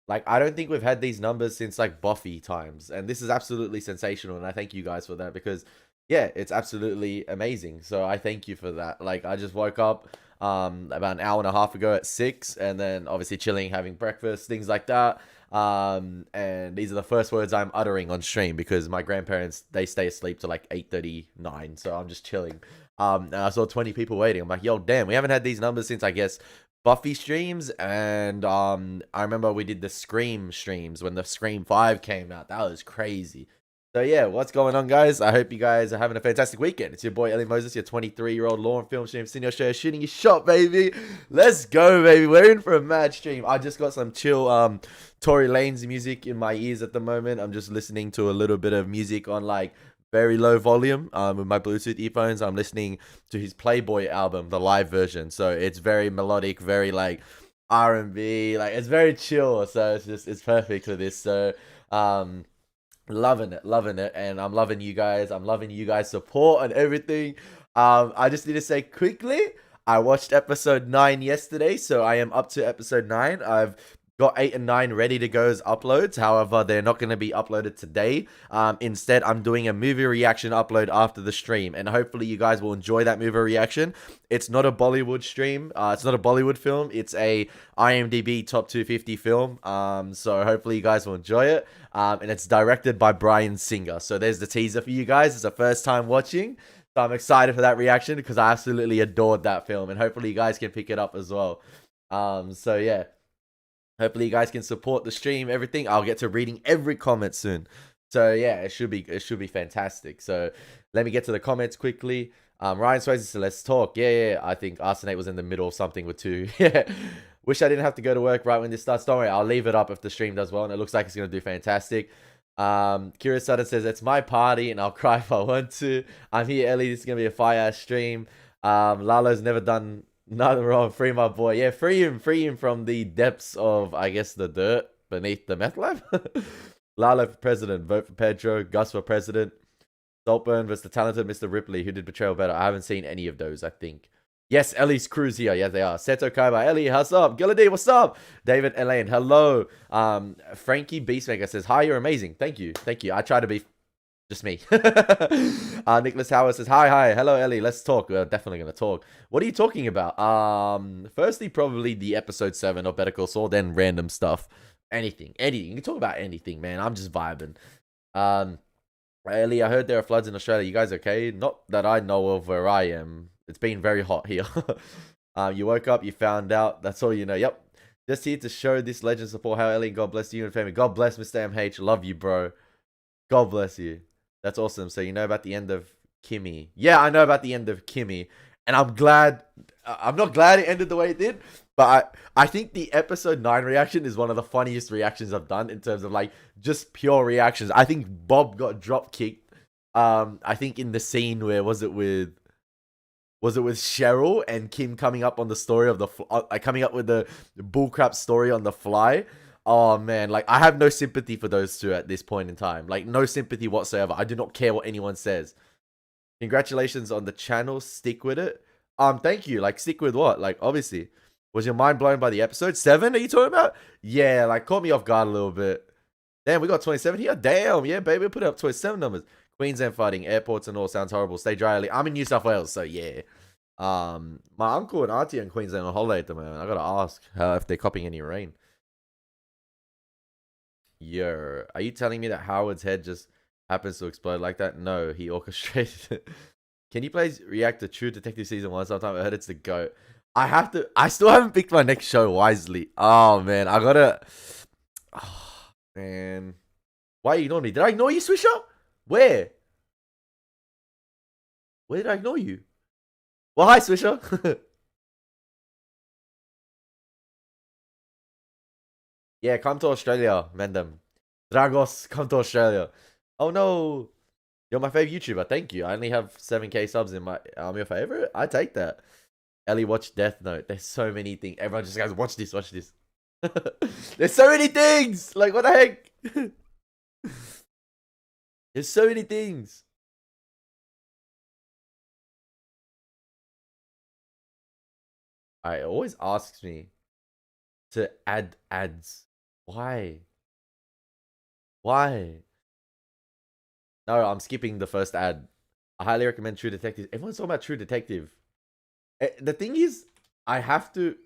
Like, I don't think we've had these numbers since like Buffy times, and this is absolutely sensational. And I thank you guys for that because, yeah, it's absolutely amazing. So I thank you for that. Like, I just woke up about an hour and a half ago at 6, and then obviously chilling, having breakfast, things like that. And these are the first words I'm uttering on stream because my grandparents, they stay asleep till like 8:39, so I'm just chilling. And I saw 20 people waiting. I'm like, yo, damn, we haven't had these numbers since I guess Buffy streams, and I remember we did the Scream streams when the Scream 5 came out. That was crazy. So yeah, what's going on, guys? I hope you guys are having a fantastic weekend. It's your boy Elie Moses, your 23-year-old law and film stream senior show, shooting your shot, baby. Let's go, baby. We're in for a mad stream. I just got some chill Tory Lanez music in my ears at the moment. I'm just listening to a little bit of music on like very low volume with my Bluetooth earphones. I'm listening to his Playboy album, the live version. So it's very melodic, very like R&B, like it's very chill. So it's perfect for this. So loving it, and I'm loving you guys. I'm loving you guys' support and everything. I just need to say quickly, I watched episode 9 yesterday, so I am up to episode 9. I've got 8 and 9 ready to go as uploads. However, they're not going to be uploaded today. Instead, I'm doing a movie reaction upload after the stream, and hopefully you guys will enjoy that movie reaction. It's not a Bollywood stream. It's not a Bollywood film. It's a IMDb top 250 film. So hopefully you guys will enjoy it. And it's directed by Bryan Singer. So there's the teaser for you guys. It's the first time watching. So I'm excited for that reaction because I absolutely adored that film, and hopefully you guys can pick it up as well. So yeah. Hopefully you guys can support the stream, everything. I'll get to reading every comment soon. So yeah, it should be fantastic. So let me get to the comments quickly. Ryan Swayze said, let's talk. Yeah. I think Arsenate was in the middle of something with 2. Yeah. Wish I didn't have to go to work right when this starts. Don't worry, I'll leave it up if the stream does well, and it looks like it's gonna do fantastic. Kira Sutton says, it's my party and I'll cry if I want to. I'm here, Ellie. This is gonna be a fire-ass stream. Lalo's never done nothing wrong. Free my boy. Yeah, free him from the depths of, I guess, the dirt beneath the meth lab. Lalo for president. Vote for Pedro. Gus for president. Saltburn versus the talented Mr. Ripley, who did Betrayal better. I haven't seen any of those, I think. Yes, Ellie's crew's here. Yeah, they are. Seto Kaiba. Ellie, what's up? Gillady, what's up? David Elaine, hello. Frankie Beastmaker says, hi, you're amazing. Thank you. I try to be just me. Nicholas Howard says, hi. Hello, Ellie. Let's talk. We're definitely going to talk. What are you talking about? Firstly, probably the episode 7 of Better Call Saul, then random stuff. Anything. You can talk about anything, man. I'm just vibing. Ellie, I heard there are floods in Australia. You guys okay? Not that I know of where I am. It's been very hot here. You woke up, you found out. That's all you know. Yep. Just here to show this legend support. How Ellie, God bless you and family. God bless Mr. MH. Love you, bro. God bless you. That's awesome. So you know about the end of Kimmy. Yeah, I know about the end of Kimmy. And I'm glad. I'm not glad it ended the way it did. But I think the episode 9 reaction is one of the funniest reactions I've done in terms of like just pure reactions. I think Bob got drop kicked. I think in the scene where was it with Cheryl and Kim coming up on the story of the coming up with the bullcrap story on the fly. Oh man, like I have no sympathy for those two at this point in time. Like no sympathy whatsoever. I do not care what anyone says. Congratulations on the channel. Stick with it. Thank you. Like stick with what? Like obviously. Was your mind blown by the episode? 7 are you talking about? Yeah, like caught me off guard a little bit. Damn, we got 27 here. Damn, yeah, baby, we put up 27 numbers. Queensland fighting, airports and all sounds horrible. Stay dry, Ellie. I'm in New South Wales, so yeah. My uncle and auntie in Queensland on holiday at the moment. I gotta ask if they're copying any rain. Yo, are you telling me that Howard's head just happens to explode like that? No, he orchestrated it. Can you please react to True Detective Season 1 sometime? I heard it's the GOAT. I still haven't picked my next show wisely. Oh, man. I gotta... Oh, man. Why are you ignoring me? Did I ignore you, Swisher? Where? Where did I ignore you? Well, hi, Swisher. Yeah, come to Australia, Mendem. Dragos, come to Australia. Oh, no. You're my favorite YouTuber. Thank you. I only have 7K subs in my... I'm your favorite? I take that. Ellie, watch Death Note. There's so many things. Everyone just goes, watch this. There's so many things. Like, what the heck? There's so many things. It always asks me to add ads Why? Why? No, I'm skipping the first ad. I highly recommend True Detective. Everyone's talking about True Detective. The thing is, I have to.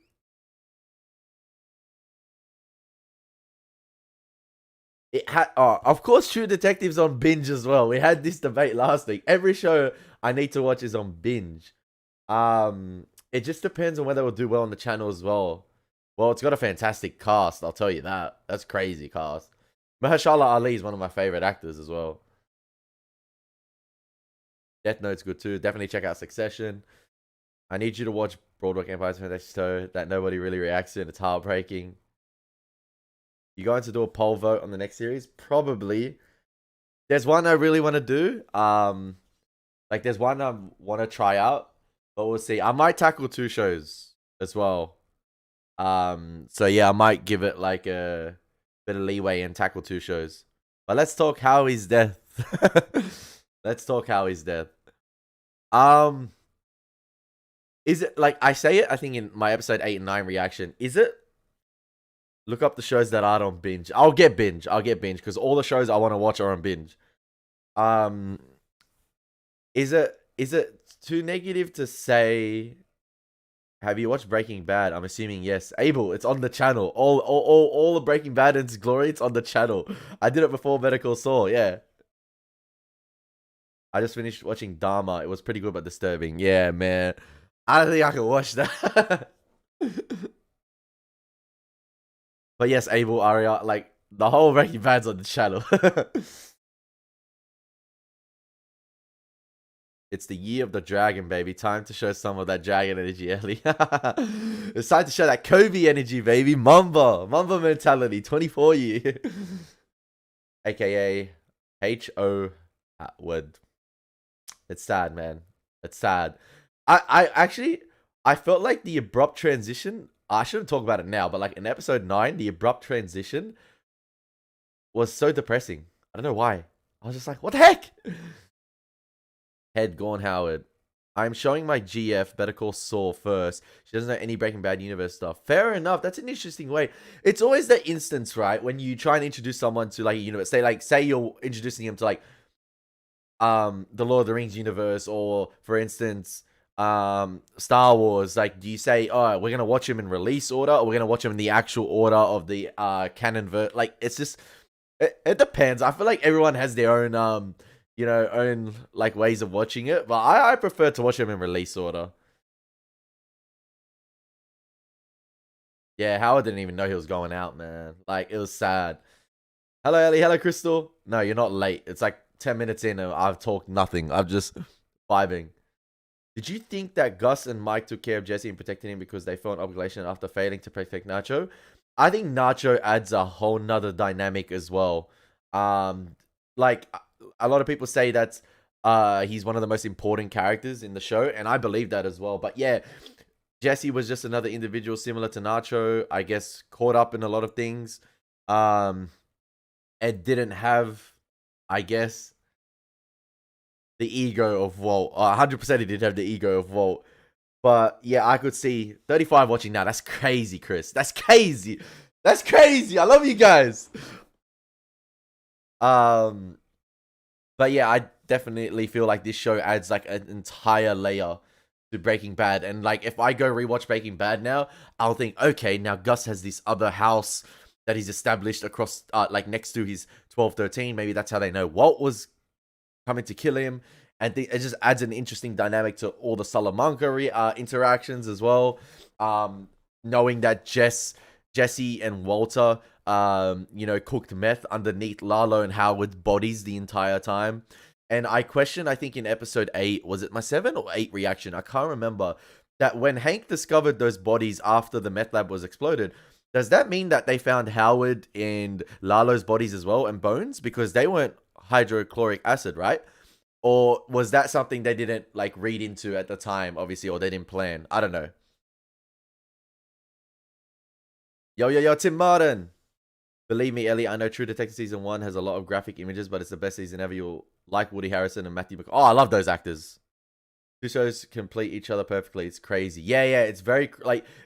Of course, True Detective's on binge as well. We had this debate last week. Every show I need to watch is on binge. It just depends on whether it will do well on the channel as well. Well, it's got a fantastic cast, I'll tell you that. That's crazy cast. Mahershala Ali is one of my favorite actors as well. Death Note's good too. Definitely check out Succession. I need you to watch Broadwalk Empire's Fantastic Show that nobody really reacts to, and it's heartbreaking. You going to do a poll vote on the next series? Probably. There's one I really want to do. Like there's one I want to try out, but we'll see. I might tackle 2 shows as well. So yeah, I might give it like a bit of leeway and tackle 2 shows. But let's talk Howie's death. Let's talk Howie's death. Is it like I say it? I think in my episode 8 and 9 reaction. Is it? Look up the shows that aren't on binge. I'll get binge because all the shows I want to watch are on binge. Is it too negative to say? Have you watched Breaking Bad? I'm assuming yes. Abel, it's on the channel. All the Breaking Bad and its glory, it's on the channel. I did it before Better Call Saul. Yeah. I just finished watching Dharma. It was pretty good but disturbing. Yeah, man. I don't think I can watch that. But yes, Abel, Aria, like the whole Breaking Bad's on the channel. It's the year of the dragon, baby. Time to show some of that dragon energy, Ellie. It's time to show that Kobe energy, baby. Mamba mentality. 24 year, aka H.O. Atwood. It's sad, man. It's sad. I actually I felt like the abrupt transition. I shouldn't talk about it now, but like in episode 9, the abrupt transition was so depressing. I don't know why. I was just like, what the heck? Head gone, Howard. I'm showing my GF Better Call Saul first. She doesn't know any Breaking Bad universe stuff. Fair enough. That's an interesting way. It's always that instance, right? When you try and introduce someone to like a universe. Say you're introducing him to like the Lord of the Rings universe, or for instance Star Wars. Like, do you say, oh, we're gonna watch him in release order, or we're gonna watch him in the actual order of the canon like, it's just it depends. I feel like everyone has their own own like ways of watching it, but I prefer to watch them in release order. Yeah, Howard didn't even know he was going out, man. Like, it was sad. Hello, Ellie. Hello, Crystal. No, you're not late. It's like 10 minutes in and I've talked nothing. I'm just vibing. Did you think that Gus and Mike took care of Jesse and protected him because they felt an obligation after failing to protect Nacho? I think Nacho adds a whole nother dynamic as well. Like, a lot of people say that he's one of the most important characters in the show, and I believe that as well. But yeah, Jesse was just another individual similar to Nacho, I guess, caught up in a lot of things. Ed didn't have, I guess, the ego of Walt. 100% he did have the ego of Walt. But yeah, I could see 35 watching now. That's crazy, Chris. That's crazy. That's crazy. I love you guys. But yeah, I definitely feel like this show adds like an entire layer to Breaking Bad. And like, if I go rewatch Breaking Bad now, I'll think, okay, now Gus has this other house that he's established across, like next to his 1213. Maybe that's how they know Walt was coming to kill him. And it just adds an interesting dynamic to all the Salamanca interactions as well. Knowing that Jesse and Walter, cooked meth underneath Lalo and Howard's bodies the entire time. And I think in episode 8, was it my 7 or 8 reaction? I can't remember. That when Hank discovered those bodies after the meth lab was exploded, does that mean that they found Howard and Lalo's bodies as well and bones? Because they weren't hydrochloric acid, right? Or was that something they didn't like read into at the time, obviously, or they didn't plan? I don't know. Yo, Tim Martin. Believe me, Ellie, I know True Detective Season 1 has a lot of graphic images, but it's the best season ever. You'll like Woody Harrelson and Matthew Oh, I love those actors. Two shows complete each other perfectly. It's crazy. Yeah, yeah. It's very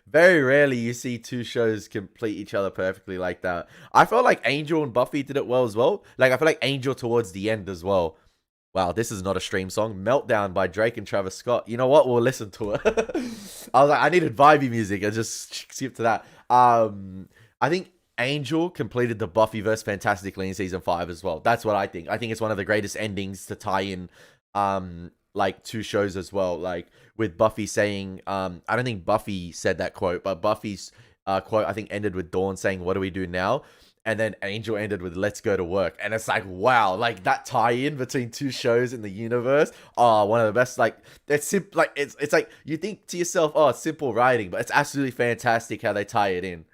rarely you see two shows complete each other perfectly like that. I felt like Angel and Buffy did it well as well. Like I feel like Angel towards the end as well. Wow, this is not a stream song. Meltdown by Drake and Travis Scott. You know what? We'll listen to it. I was like, I needed vibey music. I just skipped to that. I think Angel completed the Buffyverse fantastically in season 5 as well. That's what I think. I think it's one of the greatest endings to tie in like two shows as well. Like with Buffy saying, I don't think Buffy said that quote, but Buffy's quote I think ended with Dawn saying, "What do we do now?" And then Angel ended with "Let's go to work." And it's like, wow, like that tie-in between two shows in the universe. Oh, one of the best. Like it's simple. Like it's like you think to yourself, oh, it's simple writing, but it's absolutely fantastic how they tie it in.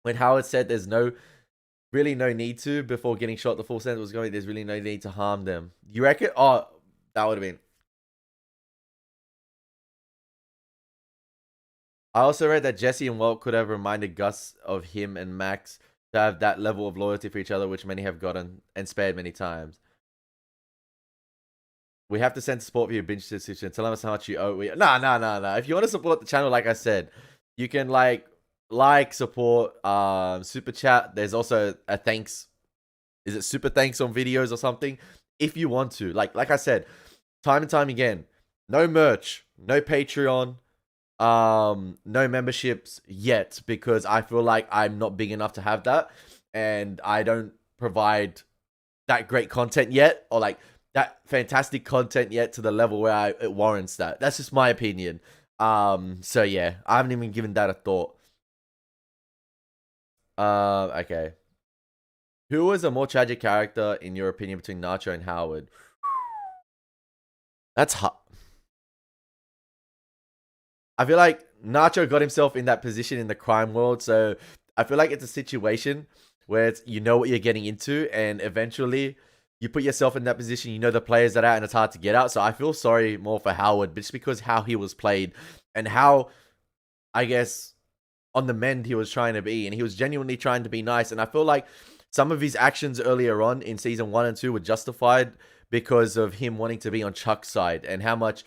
When Howard said, "There's really no need to," before getting shot, the full sentence was going, "There's really no need to harm them." You reckon? Oh, that would have been. I also read that Jesse and Walt could have reminded Gus of him and Max to have that level of loyalty for each other, which many have gotten and spared many times. We have to send support for your binge decision. Tell us how much you owe. Nah. If you want to support the channel, like I said, you can support, super chat. There's also a thanks. Is it super thanks on videos or something? If you want to, like I said, time and time again, no merch, no Patreon, no memberships yet, because I feel like I'm not big enough to have that, and I don't provide that great content yet, or like that fantastic content yet to the level where it warrants that. That's just my opinion. So yeah, I haven't even given that a thought. Okay. Who was a more tragic character in your opinion between Nacho and Howard? That's hot. I feel like Nacho got himself in that position in the crime world, so I feel like it's a situation where it's, you know what you're getting into, and eventually you put yourself in that position, you know the players that are out, and it's hard to get out. So I feel sorry more for Howard, but just because how he was played and how, I guess, on the mend he was trying to be, and he was genuinely trying to be nice. And I feel like some of his actions earlier on in season 1 and 2 were justified because of him wanting to be on Chuck's side and how much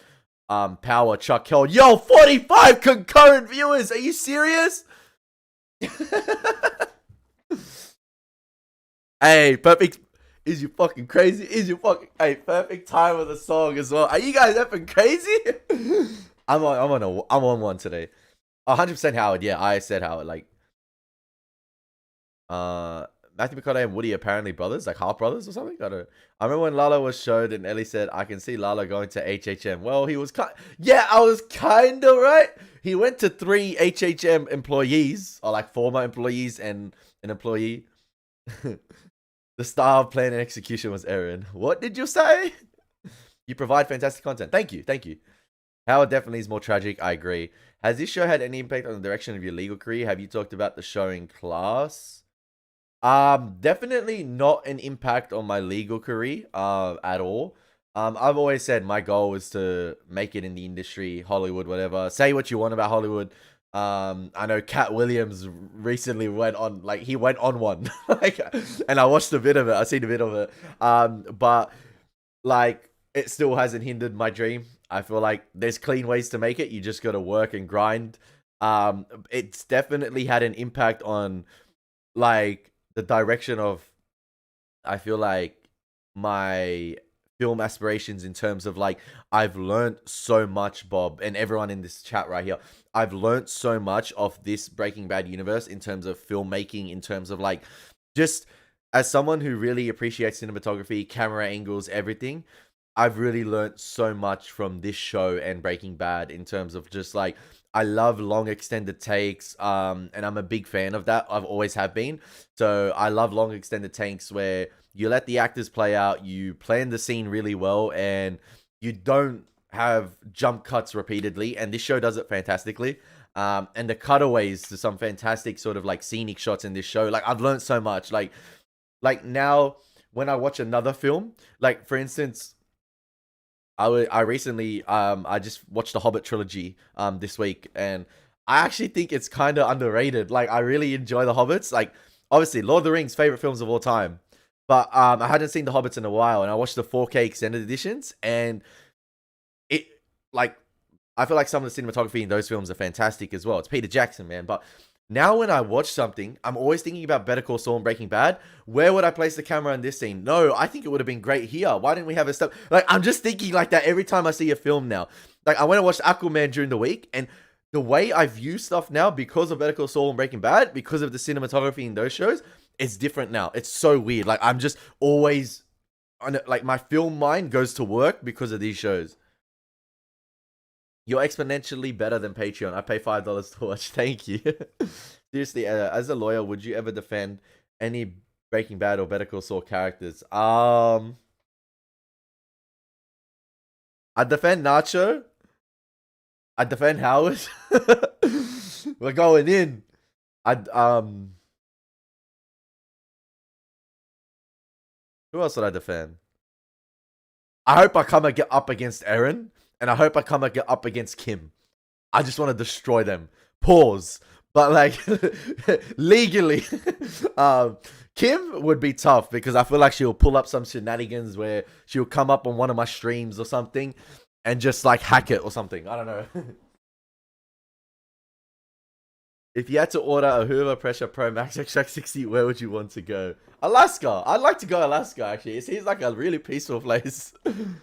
power Chuck held. Yo, 45 concurrent viewers. Are you serious? Hey, perfect. Is you fucking crazy? Is you fucking hey, perfect time of the song as well. Are you guys effing crazy? I'm on one today. 100% Howard. Yeah, I said Howard. Like, Matthew McConaughey and Woody apparently brothers, like half brothers or something. I remember when Lalo was showed and Elie said, "I can see Lalo going to HHM." Well, he was yeah, I was kind of right. He went to 3 HHM employees, or like former employees and an employee. The style, plan, and execution was Aaron. What did you say? You provide fantastic content. Thank you. Howard definitely is more tragic. I agree. Has this show had any impact on the direction of your legal career? Have you talked about the show in class? Definitely not an impact on my legal career, at all. I've always said my goal was to make it in the industry, Hollywood, whatever. Say what you want about Hollywood. I know Cat Williams recently went on, like, he went on one, like, and I watched a bit of it. I seen a bit of it. But like, it still hasn't hindered my dream. I feel like there's clean ways to make it. You just got to work and grind. It's definitely had an impact on, like, the direction of, I feel like, my film aspirations, in terms of, like, I've learned so much, Bob, and everyone in this chat right here. I've learned so much of this Breaking Bad universe in terms of filmmaking, in terms of, like, just as someone who really appreciates cinematography, camera angles, everything. I've really learned so much from this show and Breaking Bad, in terms of just, like, I love long extended takes, and I'm a big fan of that. I've always have been. So I love long extended takes where you let the actors play out, you plan the scene really well, and you don't have jump cuts repeatedly. And this show does it fantastically. And the cutaways to some fantastic sort of, like, scenic shots in this show. Like, I've learned so much. Like now when I watch another film, like, for instance, I recently I just watched the Hobbit trilogy this week, and I actually think it's kind of underrated. Like, I really enjoy the Hobbits. Like, obviously, Lord of the Rings, favorite films of all time, but I hadn't seen the Hobbits in a while, and I watched the 4K extended editions, and like, I feel like some of the cinematography in those films are fantastic as well. It's Peter Jackson, man. But now when I watch something, I'm always thinking about Better Call Saul and Breaking Bad. Where would I place the camera in this scene? No, I think it would have been great here. Why didn't we have a step? Like, I'm just thinking like that every time I see a film now. Like, I went and watched Aquaman during the week, and the way I view stuff now, because of Better Call Saul and Breaking Bad, because of the cinematography in those shows, it's different now. It's so weird. Like, I'm just always like, my film mind goes to work because of these shows. You're exponentially better than Patreon. I pay $5 to watch. Thank you. Seriously, as a lawyer, would you ever defend any Breaking Bad or Better Call Saul characters? I defend Nacho. I defend Howard. We're going in. Who else would I defend? I hope I come and get up against Aaron, and I hope I come and get up against Kim. I just want to destroy them. Pause. But like, legally, Kim would be tough because I feel like she'll pull up some shenanigans where she'll come up on one of my streams or something and just like hack it or something. I don't know. If you had to order a Hoover Pressure Pro Max Extract 60, where would you want to go? Alaska. I'd like to go Alaska, actually. It seems like a really peaceful place. Did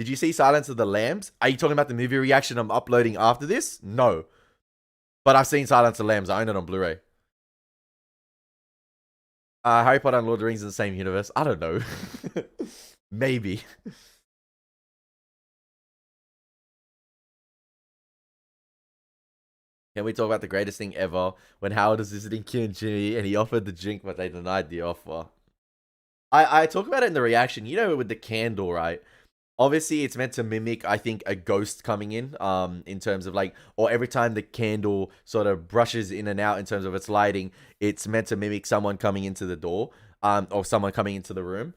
you see Silence of the Lambs? Are you talking about the movie reaction I'm uploading after this? No. But I've seen Silence of the Lambs. I own it on Blu-ray. Harry Potter and Lord of the Rings in the same universe? I don't know. Maybe. Can we talk about the greatest thing ever? When Howard was visiting Kim and Jimmy and he offered the drink, but they denied the offer. I talk about it in the reaction. You know, with the candle, right? Obviously, it's meant to mimic, I think, a ghost coming in terms of like, or every time the candle sort of brushes in and out in terms of its lighting, it's meant to mimic someone coming into the door, or someone coming into the room.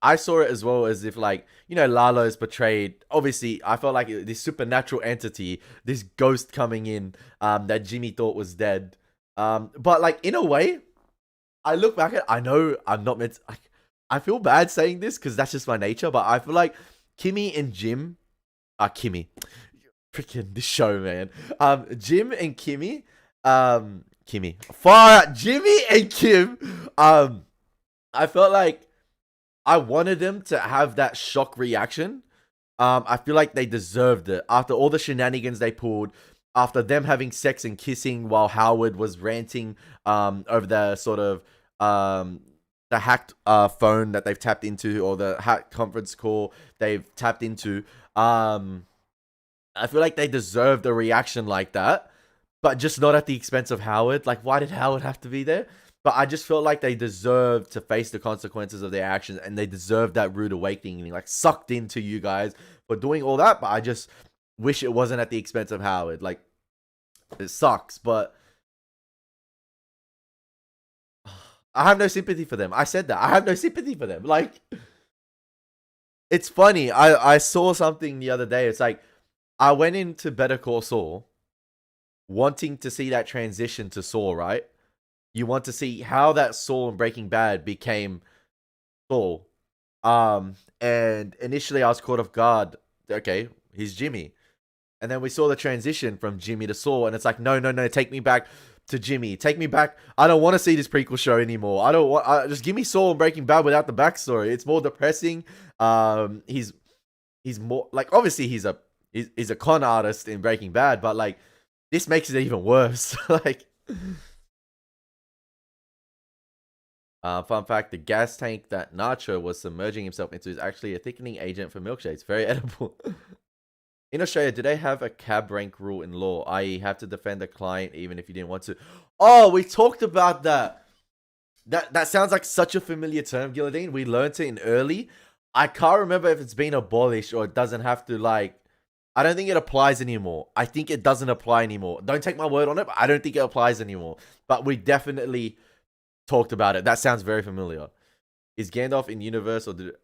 I saw it as well as if, like, you know, Lalo's portrayed. Obviously, I felt like this supernatural entity, this ghost coming in, that Jimmy thought was dead. But like, in a way, I look back at, I know I'm not meant to, like, I feel bad saying this because that's just my nature, but I feel like Kimmy and Jim, Kimmy, freaking this show, man. Jim and Kimmy, Kimmy, far out, Jimmy and Kim. I felt like I wanted them to have that shock reaction. I feel like they deserved it after all the shenanigans they pulled, after them having sex and kissing while Howard was ranting over the sort of the hacked phone that they've tapped into, or the hacked conference call they've tapped into. I feel like they deserved a reaction like that, but just not at the expense of Howard. Like, why did Howard have to be there? But I just felt like they deserved to face the consequences of their actions, and they deserved that rude awakening, like sucked into you guys for doing all that. But I just wish it wasn't at the expense of Howard. Like, it sucks, but I have no sympathy for them. I said that. I have no sympathy for them. Like, it's funny. I saw something the other day. It's like, I went into Better Call Saul wanting to see that transition to Saul, right? You want to see how that Saul in Breaking Bad became Saul. And initially I was caught off guard. Okay, he's Jimmy. And then we saw the transition from Jimmy to Saul, and it's like, no, take me back to Jimmy. Take me back. I don't want to see this prequel show anymore. I don't want. Just give me Saul in Breaking Bad without the backstory. It's more depressing. He's more like, obviously he's a con artist in Breaking Bad, but like, this makes it even worse. Like. Fun fact, the gas tank that Nacho was submerging himself into is actually a thickening agent for milkshakes. Very edible. In Australia, do they have a cab rank rule in law, i.e. have to defend the client even if you didn't want to? Oh, we talked about that. That sounds like such a familiar term, Guillotine. We learned it in early. I can't remember if it's been abolished or it doesn't have to, like... I don't think it applies anymore. I think it doesn't apply anymore. Don't take my word on it, but I don't think it applies anymore. But we definitely... talked about it. That sounds very familiar. Is Gandalf in universe, or did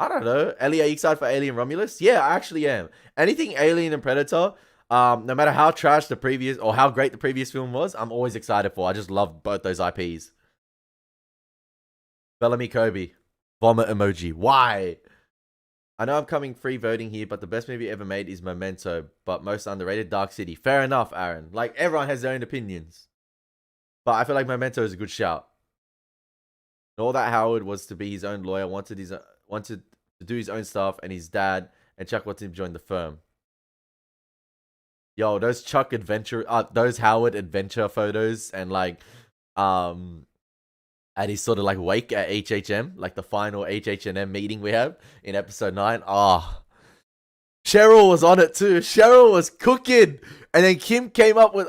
I don't know. Elie, are you excited for Alien Romulus? Yeah, I actually am. Anything Alien and Predator, no matter how trash the previous or how great the previous film was, I'm always excited for. I just love both those IPs. Bellamy Kobe. Vomit emoji. Why? I know I'm coming free voting here, but the best movie ever made is Memento, but most underrated, Dark City. Fair enough, Aaron. Like, everyone has their own opinions. But I feel like Memento is a good shout. And all that Howard was to be his own lawyer, wanted to do his own stuff, and his dad and Chuck wanted him to join the firm. Yo, those those Howard adventure photos, and like, at his sort of like wake at HHM, like the final HHM meeting we have in episode 9. Oh, Cheryl was on it too. Cheryl was cooking, and then Kim came up with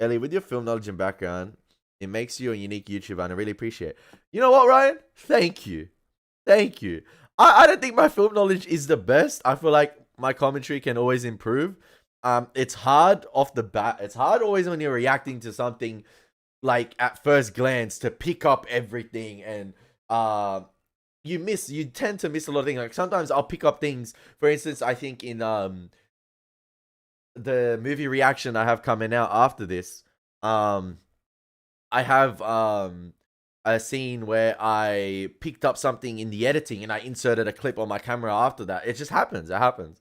Elie, with your film knowledge and background, it makes you a unique YouTuber, and I really appreciate it. You know what, Ryan? Thank you. Thank you. I don't think my film knowledge is the best. I feel like my commentary can always improve. It's hard off the bat. It's hard always when you're reacting to something like at first glance to pick up everything, and you tend to miss a lot of things. Like sometimes I'll pick up things. For instance, I think in the movie reaction I have coming out after this, I have a scene where I picked up something in the editing and I inserted a clip on my camera after that. It just happens. It happens.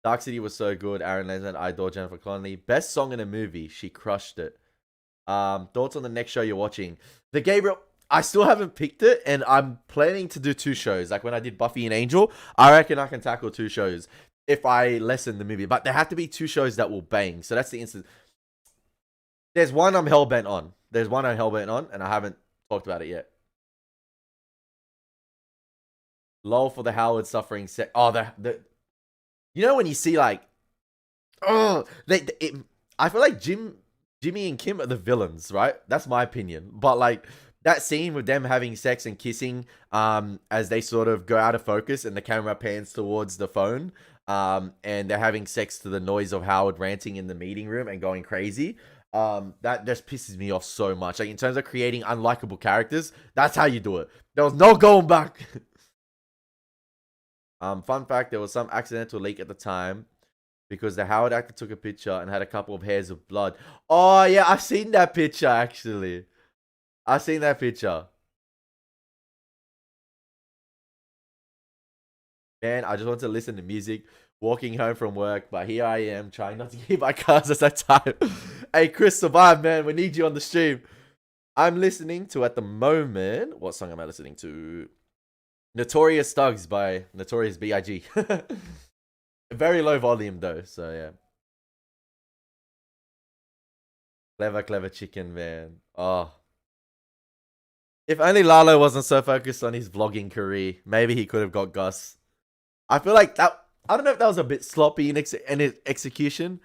Dark City was so good. Aaron Lesnar, I adore Jennifer Connelly. Best song in a movie. She crushed it. Thoughts on the next show you're watching? The Gabriel. I still haven't picked it, and I'm planning to do 2 shows. Like when I did Buffy and Angel, I reckon I can tackle 2 shows if I lessen the movie. But there have to be 2 shows that will bang. So that's the instance. There's one I'm hellbent on. And I haven't talked about it yet. Lol for the Howard suffering set. Oh, you know when you see like, I feel like Jimmy and Kim are the villains, right? That's my opinion. But like that scene with them having sex and kissing, as they sort of go out of focus and the camera pans towards the phone, and they're having sex to the noise of Howard ranting in the meeting room and going crazy. That just pisses me off so much. Like in terms of creating unlikable characters, that's how you do it. There was no going back. Fun fact, there was some accidental leak at the time because the Howard actor took a picture and had a couple of hairs of blood. Oh yeah, I've seen that picture actually. I've seen that picture. Man, I just want to listen to music walking home from work, but here I am trying not to keep my cars at that time. Hey, Chris, survive, man. We need you on the stream. I'm listening to, at the moment, what song am I listening to? Notorious Thugs by Notorious B.I.G. Very low volume, though, so yeah. Clever chicken, man. Oh. If only Lalo wasn't so focused on his vlogging career, maybe he could have got Gus. I feel like that. I don't know if that was a bit sloppy in execution.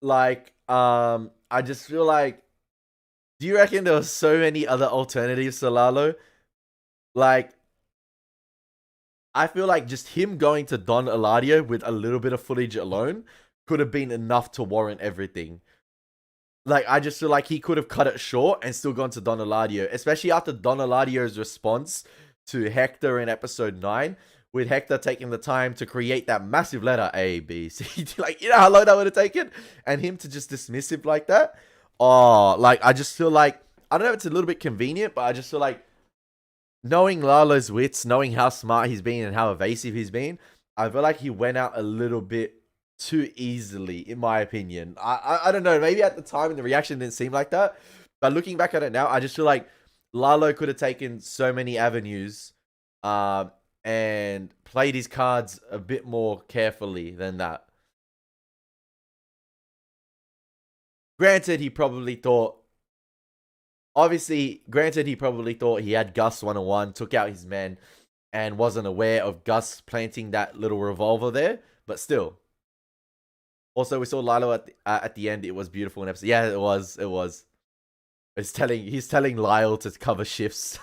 Like, I just feel like. Do you reckon there were so many other alternatives to Lalo? Like, I feel like just him going to Don Eladio with a little bit of footage alone could have been enough to warrant everything. Like, I just feel like he could have cut it short and still gone to Don Eladio, especially after Don Eladio's response to Hector in episode 9, with Hector taking the time to create that massive letter A, B, C. Like, you know how long that would have taken? And him to just dismiss it like that? Oh, like, I just feel like, I don't know if it's a little bit convenient, but I just feel like, knowing Lalo's wits, knowing how smart he's been and how evasive he's been, I feel like he went out a little bit too easily, in my opinion. I don't know. Maybe at the time the reaction didn't seem like that, but looking back at it now, I just feel like Lalo could have taken so many avenues, and played his cards a bit more carefully than that. Granted, he probably thought he had Gus 101, took out his men, and wasn't aware of Gus planting that little revolver there. But still. Also, we saw Lilo at the end. It was beautiful in episode. Yeah, it was. He's telling Lyle to cover shifts.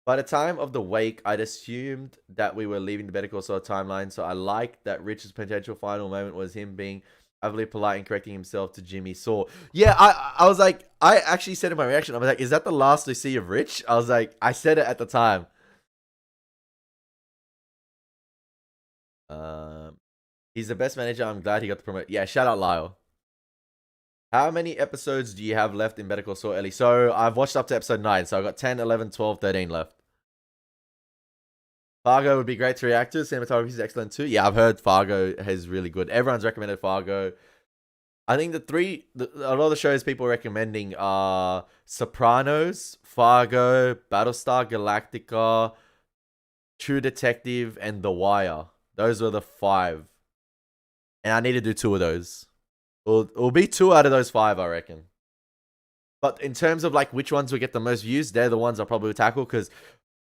By the time of the wake, I'd assumed that we were leaving the Better Call Saul timeline, so I liked that Rich's potential final moment was him being overly polite and correcting himself to Jimmy Saul. Yeah, I was like, I actually said in my reaction, I was like, is that the last we see of Rich? I was like, I said it at the time. He's the best manager. I'm glad he got the promotion. Yeah, shout out Lyle. How many episodes do you have left in Better Call Saul, Ellie? So I've watched up to episode 9, so I've got 10, 11, 12, 13 left. Fargo would be great to react to. Cinematography is excellent too. Yeah, I've heard Fargo is really good. Everyone's recommended Fargo. I think a lot of the shows people are recommending are Sopranos, Fargo, Battlestar Galactica, True Detective, and The Wire. Those are the 5. And I need to do 2 of those. It'll be 2 out of those 5, I reckon. But in terms of like which ones will get the most views, they're the ones I'll probably tackle, because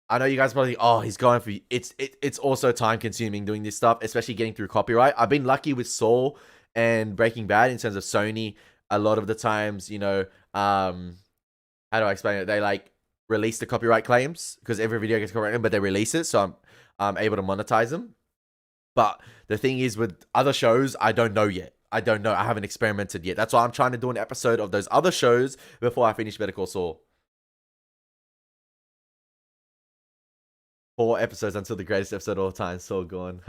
I know you guys probably think, oh, he's going for it's also time consuming doing this stuff, especially getting through copyright. I've been lucky with Saul and Breaking Bad in terms of Sony. A lot of the times, you know, how do I explain it? They like release the copyright claims because every video gets copyrighted, but they release it, so I'm able to monetize them. But the thing is, with other shows, I don't know yet. I don't know. I haven't experimented yet. That's why I'm trying to do an episode of those other shows before I finish Better Call Saul. 4 episodes until the greatest episode of all time. Saul gone.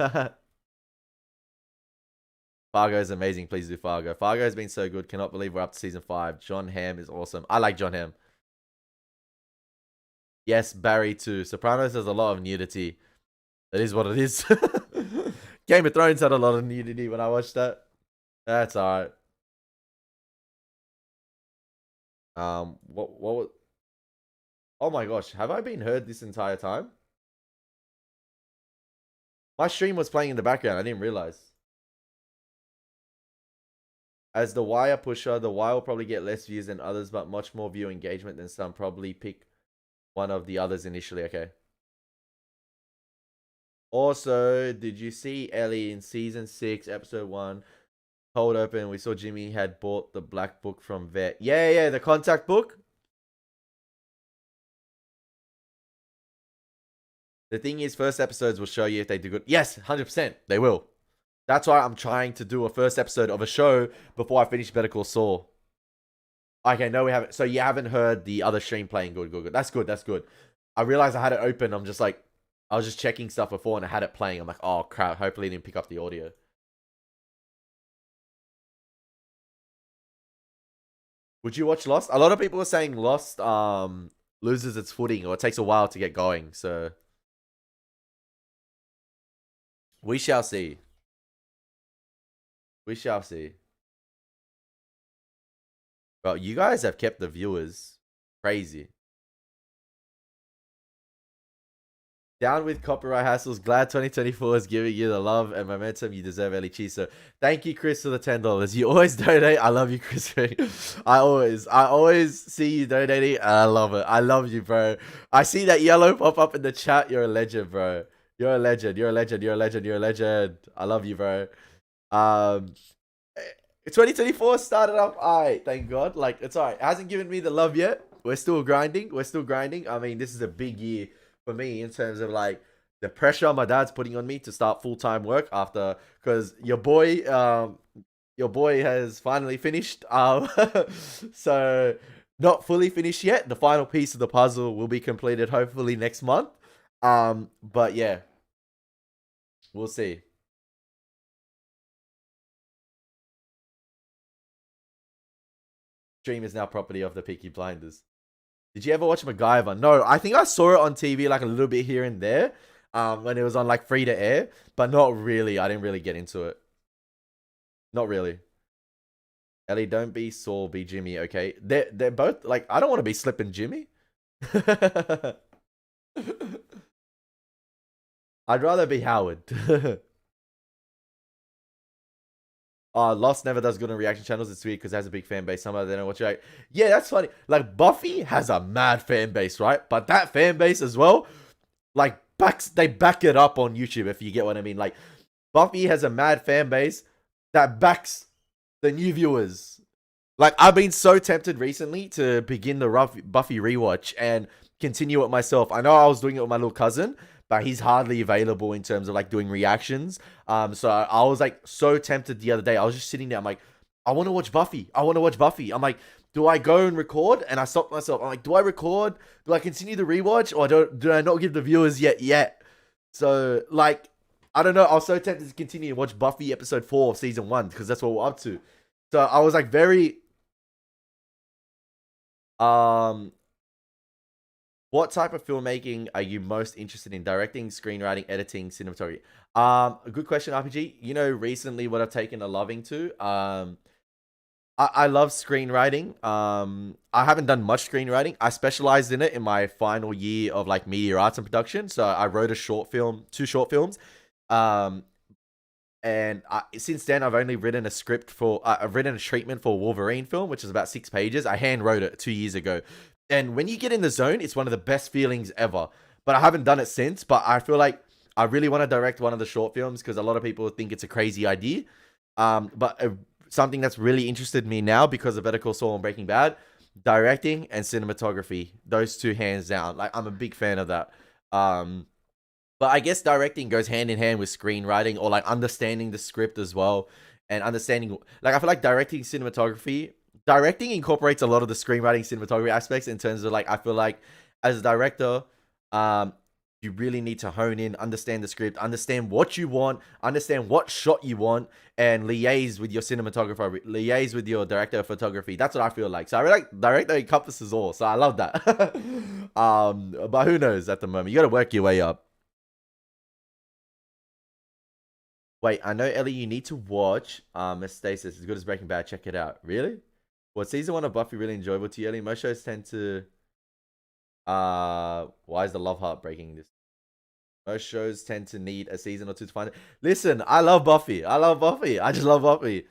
Fargo is amazing. Please do Fargo. Fargo has been so good. Cannot believe we're up to season 5. John Hamm is awesome. I like John Hamm. Yes, Barry too. Sopranos has a lot of nudity. That is what it is. Game of Thrones had a lot of nudity when I watched that. That's alright. What? Oh my gosh, have I been heard this entire time? My stream was playing in the background. I didn't realize. As the Wire pusher, the Wire will probably get less views than others, but much more view engagement than some. Probably pick one of the others initially. Okay. Also, did you see Ellie in season 6, episode 1? Cold open. We saw Jimmy had bought the black book from Vet. Yeah, the contact book. The thing is, first episodes will show you if they do good. Yes, 100%. They will. That's why I'm trying to do a first episode of a show before I finish Better Call Saul. Okay, no, we haven't. So you haven't heard the other stream playing. Good. That's good. I realized I had it open. I'm just like, I was just checking stuff before and I had it playing. I'm like, oh crap, hopefully it didn't pick up the audio. Would you watch Lost? A lot of people are saying Lost loses its footing, or it takes a while to get going. So we shall see. We shall see. Bro, you guys have kept the viewers crazy. Down with copyright hassles. Glad 2024 is giving you the love and momentum you deserve, Elie Cheese. So thank you, Chris, for the $10. You always donate. I love you, Chris. I always see you donating. And I love it. I love you, bro. I see that yellow pop up in the chat. You're a legend, bro. You're a legend. You're a legend. You're a legend. You're a legend. I love you, bro. 2024 started off alright, thank God. Like, it's alright. It hasn't given me the love yet. We're still grinding. I mean, this is a big year for me in terms of like the pressure my dad's putting on me to start full-time work after, because your boy has finally finished. So not fully finished yet. The final piece of the puzzle will be completed hopefully next month. But yeah, we'll see. Stream is now property of the Peaky Blinders. Did you ever watch MacGyver? No, I think I saw it on TV like a little bit here and there, when it was on like free to air, but not really. I didn't really get into it. Not really. Ellie, don't be Saul, be Jimmy. Okay, they're both like, I don't want to be Slippin' Jimmy. I'd rather be Howard. Lost never does good on reaction channels. It's weird because it has a big fan base. Some of them don't watch it. Yeah, that's funny. Like, Buffy has a mad fan base, right? But that fan base as well, like, they back it up on YouTube, if you get what I mean. Like, Buffy has a mad fan base that backs the new viewers. Like, I've been so tempted recently to begin the Buffy rewatch and continue it myself. I know I was doing it with my little cousin, but he's hardly available in terms of like doing reactions. So I was like so tempted the other day. I was just sitting there. I'm like, I want to watch Buffy. I'm like, do I go and record? And I stopped myself. I'm like, do I record? Do I continue the rewatch, or do I not give the viewers yet? So like, I don't know. I was so tempted to continue and watch Buffy episode 4 of season 1 because that's what we're up to. So I was like very Um, what type of filmmaking are you most interested in? Directing, screenwriting, editing, cinematography? A good question, RPG. You know, recently what I've taken a loving to. I love screenwriting. I haven't done much screenwriting. I specialized in it in my final year of like media arts and production. So I wrote a short film, two short films. Um, and since then, I've only written a script for, I've written a treatment for a Wolverine film, which is about 6 pages. I hand wrote it 2 years ago. And when you get in the zone, it's one of the best feelings ever. But I haven't done it since. But I feel like I really want to direct one of the short films because a lot of people think it's a crazy idea. But something that's really interested me now because of Better Call Saul and Breaking Bad, directing and cinematography. Those two hands down. Like I'm a big fan of that. Um, but I guess directing goes hand in hand with screenwriting or like understanding the script as well and understanding like I feel like directing incorporates a lot of the screenwriting cinematography aspects in terms of like I feel like as a director um you really need to hone in, understand the script, understand what you want, understand what shot you want, and liaise with your cinematographer, liaise with your director of photography. That's what I feel like. So I really like director encompasses all. So I love that. But who knows at the moment? You got to work your way up. Wait, I know Ellie, you need to watch Miss Stasis, as good as Breaking Bad. Check it out. Really? Was season one of Buffy really enjoyable to you, Ellie? Most shows tend to why is the love heart breaking this? Most shows tend to need a season or two to find it. Listen, I love Buffy. I love Buffy. I just love Buffy.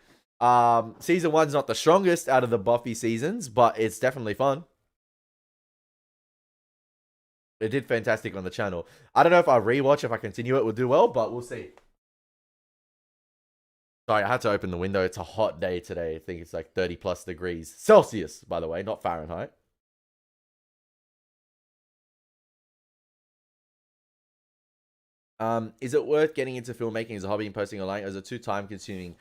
Season one's not the strongest out of the Buffy seasons, but it's definitely fun. It did fantastic on the channel. I don't know if I rewatch, if I continue it, will do well, but we'll see. Sorry, I had to open the window. It's a hot day today. I think it's like 30 plus degrees Celsius, by the way, not Fahrenheit. Is it worth getting into filmmaking as a hobby and posting online? Or is it too time consuming?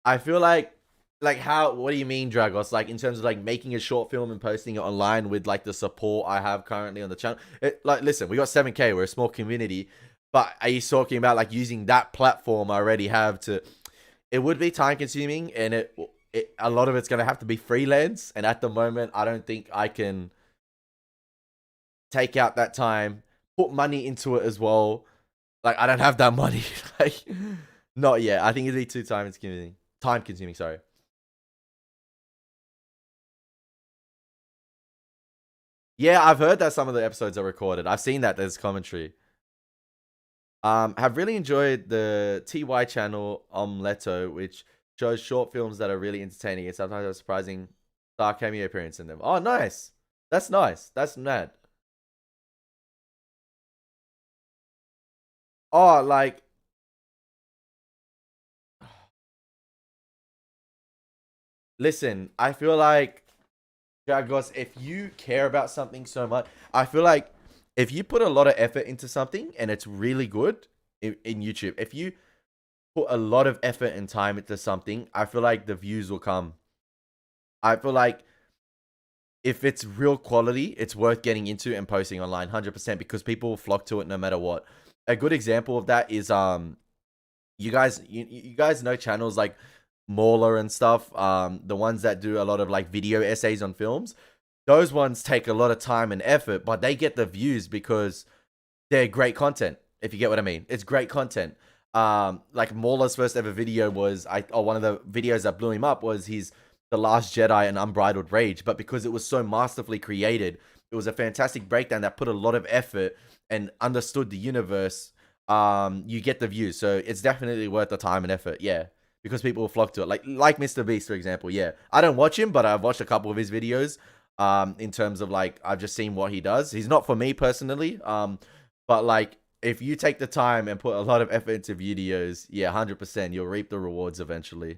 I feel like how, what do you mean, Dragos? Like in terms of like making a short film and posting it online with like the support I have currently on the channel. Like, listen, we got 7K. We're a small community. But are you talking about like using that platform I already have to, it would be time consuming and a lot of it's going to have to be freelance. And at the moment, I don't think I can take out that time, put money into it as well. Like, I don't have that money. Like, not yet. I think it'd be too time consuming. Time consuming, sorry. Yeah, I've heard that some of the episodes are recorded. I've seen that there's commentary. Have really enjoyed the TY channel Omleto, which shows short films that are really entertaining and sometimes have surprising star cameo appearance in them. Oh, nice. That's nice. That's mad. Oh, like, listen, I feel like Dragos, if you care about something so much, I feel like if you put a lot of effort into something and it's really good in YouTube, if you put a lot of effort and time into something, I feel like the views will come. I feel like if it's real quality, it's worth getting into and posting online 100% because people will flock to it no matter what. A good example of that is you guys know channels like Mauler and stuff, the ones that do a lot of like video essays on films. Those ones take a lot of time and effort, but they get the views because they're great content. If you get what I mean, it's great content. Like Mauler's first ever video was one of the videos that blew him up was his The Last Jedi and Unbridled Rage, but because it was so masterfully created, it was a fantastic breakdown that put a lot of effort and understood the universe. You get the views, so it's definitely worth the time and effort. Yeah, because people will flock to it. Like Mr. Beast, for example. Yeah, I don't watch him, but I've watched a couple of his videos. In terms of like I've just seen what he does. He's not for me personally. But like if you take the time and put a lot of effort into videos, yeah, 100%, you'll reap the rewards eventually.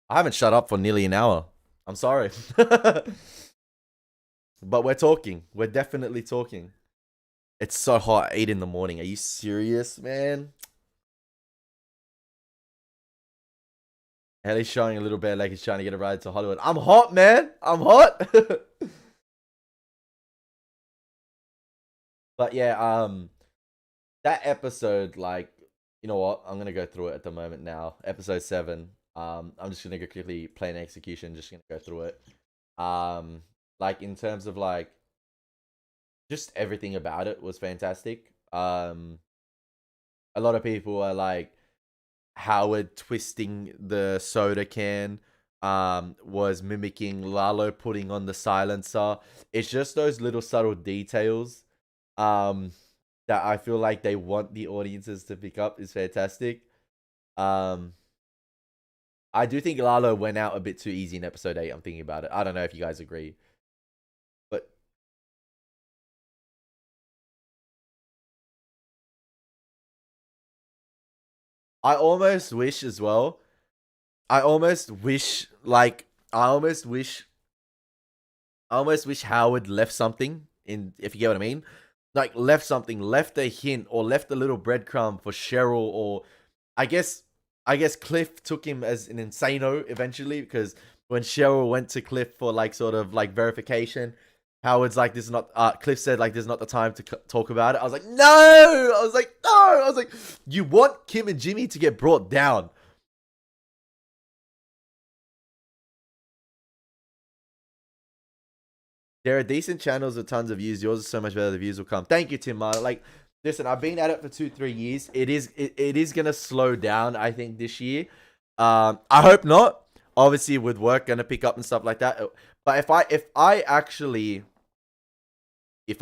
I haven't shut up for nearly an hour. I'm sorry. But we're talking. We're definitely talking. It's so hot, 8 in the morning. Are you serious, man? Ellie's showing a little bit like he's trying to get a ride to Hollywood. I'm hot, man. I'm hot. But yeah, that episode, like, you know what? I'm gonna go through it at the moment now. Episode 7. I'm just gonna go quickly plan execution. Just gonna go through it. Um, like in terms of like just everything about it was fantastic. A lot of people are like Howard twisting the soda can was mimicking Lalo putting on the silencer. It's just those little subtle details um that I feel like they want the audiences to pick up is fantastic. Um I do think Lalo went out a bit too easy in episode 8. I'm thinking about it. I don't know if you guys agree. But I almost wish as well. I almost wish like I almost wish Howard left something in, if you get what I mean. Like left something, left a hint, or left a little breadcrumb for Cheryl, or I guess I guess Cliff took him as an insano eventually, because when Cheryl went to Cliff for like sort of like verification, Howard's like, this is not Cliff said like, this is not the time to talk about it. I was like, no. I was like, no. I was like, you want Kim and Jimmy to get brought down. There are decent channels with tons of views. Yours is so much better. The views will come. Thank you, Tim. Like, listen, I've been at it for 2-3 years. It is gonna slow down, I think, this year. I hope not. Obviously, with work gonna pick up and stuff like that. But if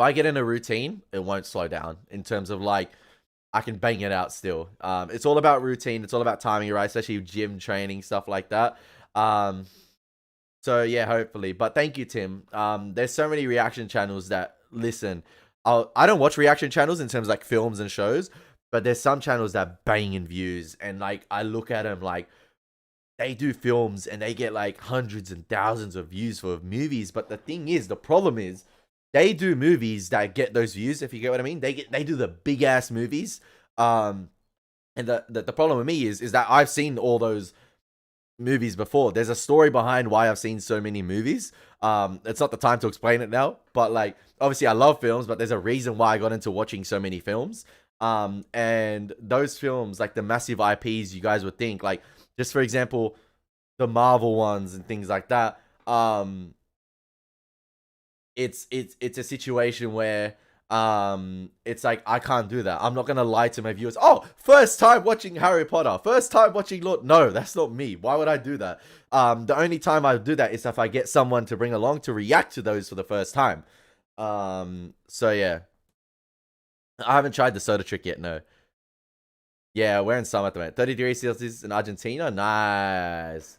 I get in a routine, it won't slow down in terms of like I can bang it out still. It's all about routine. It's all about timing, right? Especially gym training, stuff like that. So yeah, hopefully. But thank you, Tim. There's so many reaction channels that listen. I don't watch reaction channels in terms of like films and shows, but there's some channels that bang in views, and like I look at them like they do films and they get like hundreds and thousands of views for movies. But the thing is, the problem is, they do movies that get those views. If you get what I mean, they do the big ass movies. And the problem with me is that I've seen all those movies before. There's a story behind why I've seen so many movies. It's not the time to explain it now, but like obviously I love films, but there's a reason why I got into watching so many films. And those films, like the massive IPs, you guys would think, like just for example, the Marvel ones and things like that. It's a situation where it's like I can't do that. I'm not gonna lie to my viewers. Oh, first time watching Harry Potter, first time watching Lord. No, that's not me. Why would I do that? The only time I do that is if I get someone to bring along to react to those for the first time. So yeah, I haven't tried the soda trick yet. No. Yeah, we're in summer at the moment. 30 degrees Celsius in Argentina. Nice.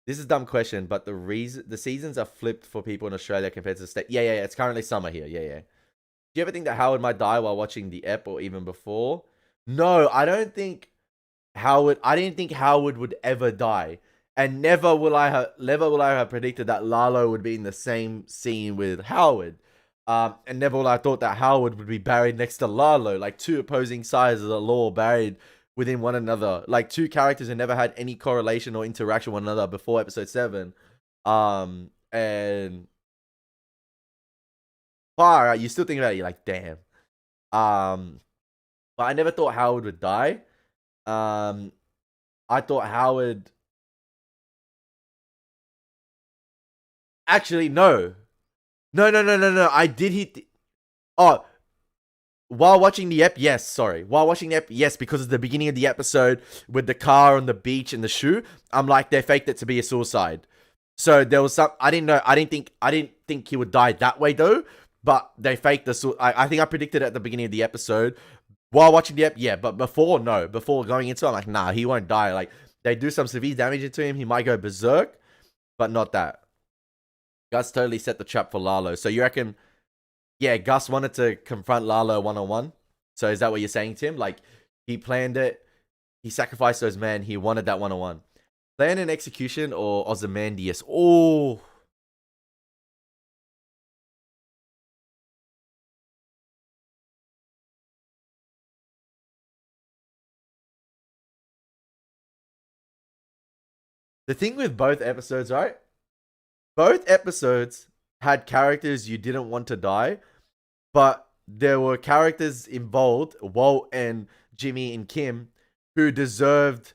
This is a dumb question, but the seasons are flipped for people in Australia compared to the state. Yeah. It's currently summer here. Yeah. Do you ever think that Howard might die while watching the ep or even before? No, I don't think Howard. I didn't think Howard would ever die, and never will I have predicted that Lalo would be in the same scene with Howard. And never will I thought that Howard would be buried next to Lalo, like two opposing sides of the law buried within one another, like two characters who never had any correlation or interaction with one another before episode 7. And far out, you still think about it, you're like, damn. But I never thought Howard would die. I thought Howard. Actually, no. No. I did hit. Oh, while watching the ep, yes. Sorry, while watching the ep, yes, because of the beginning of the episode with the car on the beach and the shoe. I'm like, they faked it to be a suicide. So there was some. I didn't know. I didn't think he would die that way though. But they faked the. I think I predicted at the beginning of the episode. While watching the ep, yeah, but before, no. Before going into it, I'm like, nah, he won't die. Like, they do some severe damage into him. He might go berserk, but not that. Gus totally set the trap for Lalo. So you reckon, yeah, Gus wanted to confront Lalo one-on-one? So is that what you're saying, Tim? Like, he planned it. He sacrificed those men. He wanted that one-on-one. Plan and execution or Ozymandias? Oh. The thing with both episodes, right? Both episodes had characters you didn't want to die, but there were characters involved, Walt and Jimmy and Kim, who deserved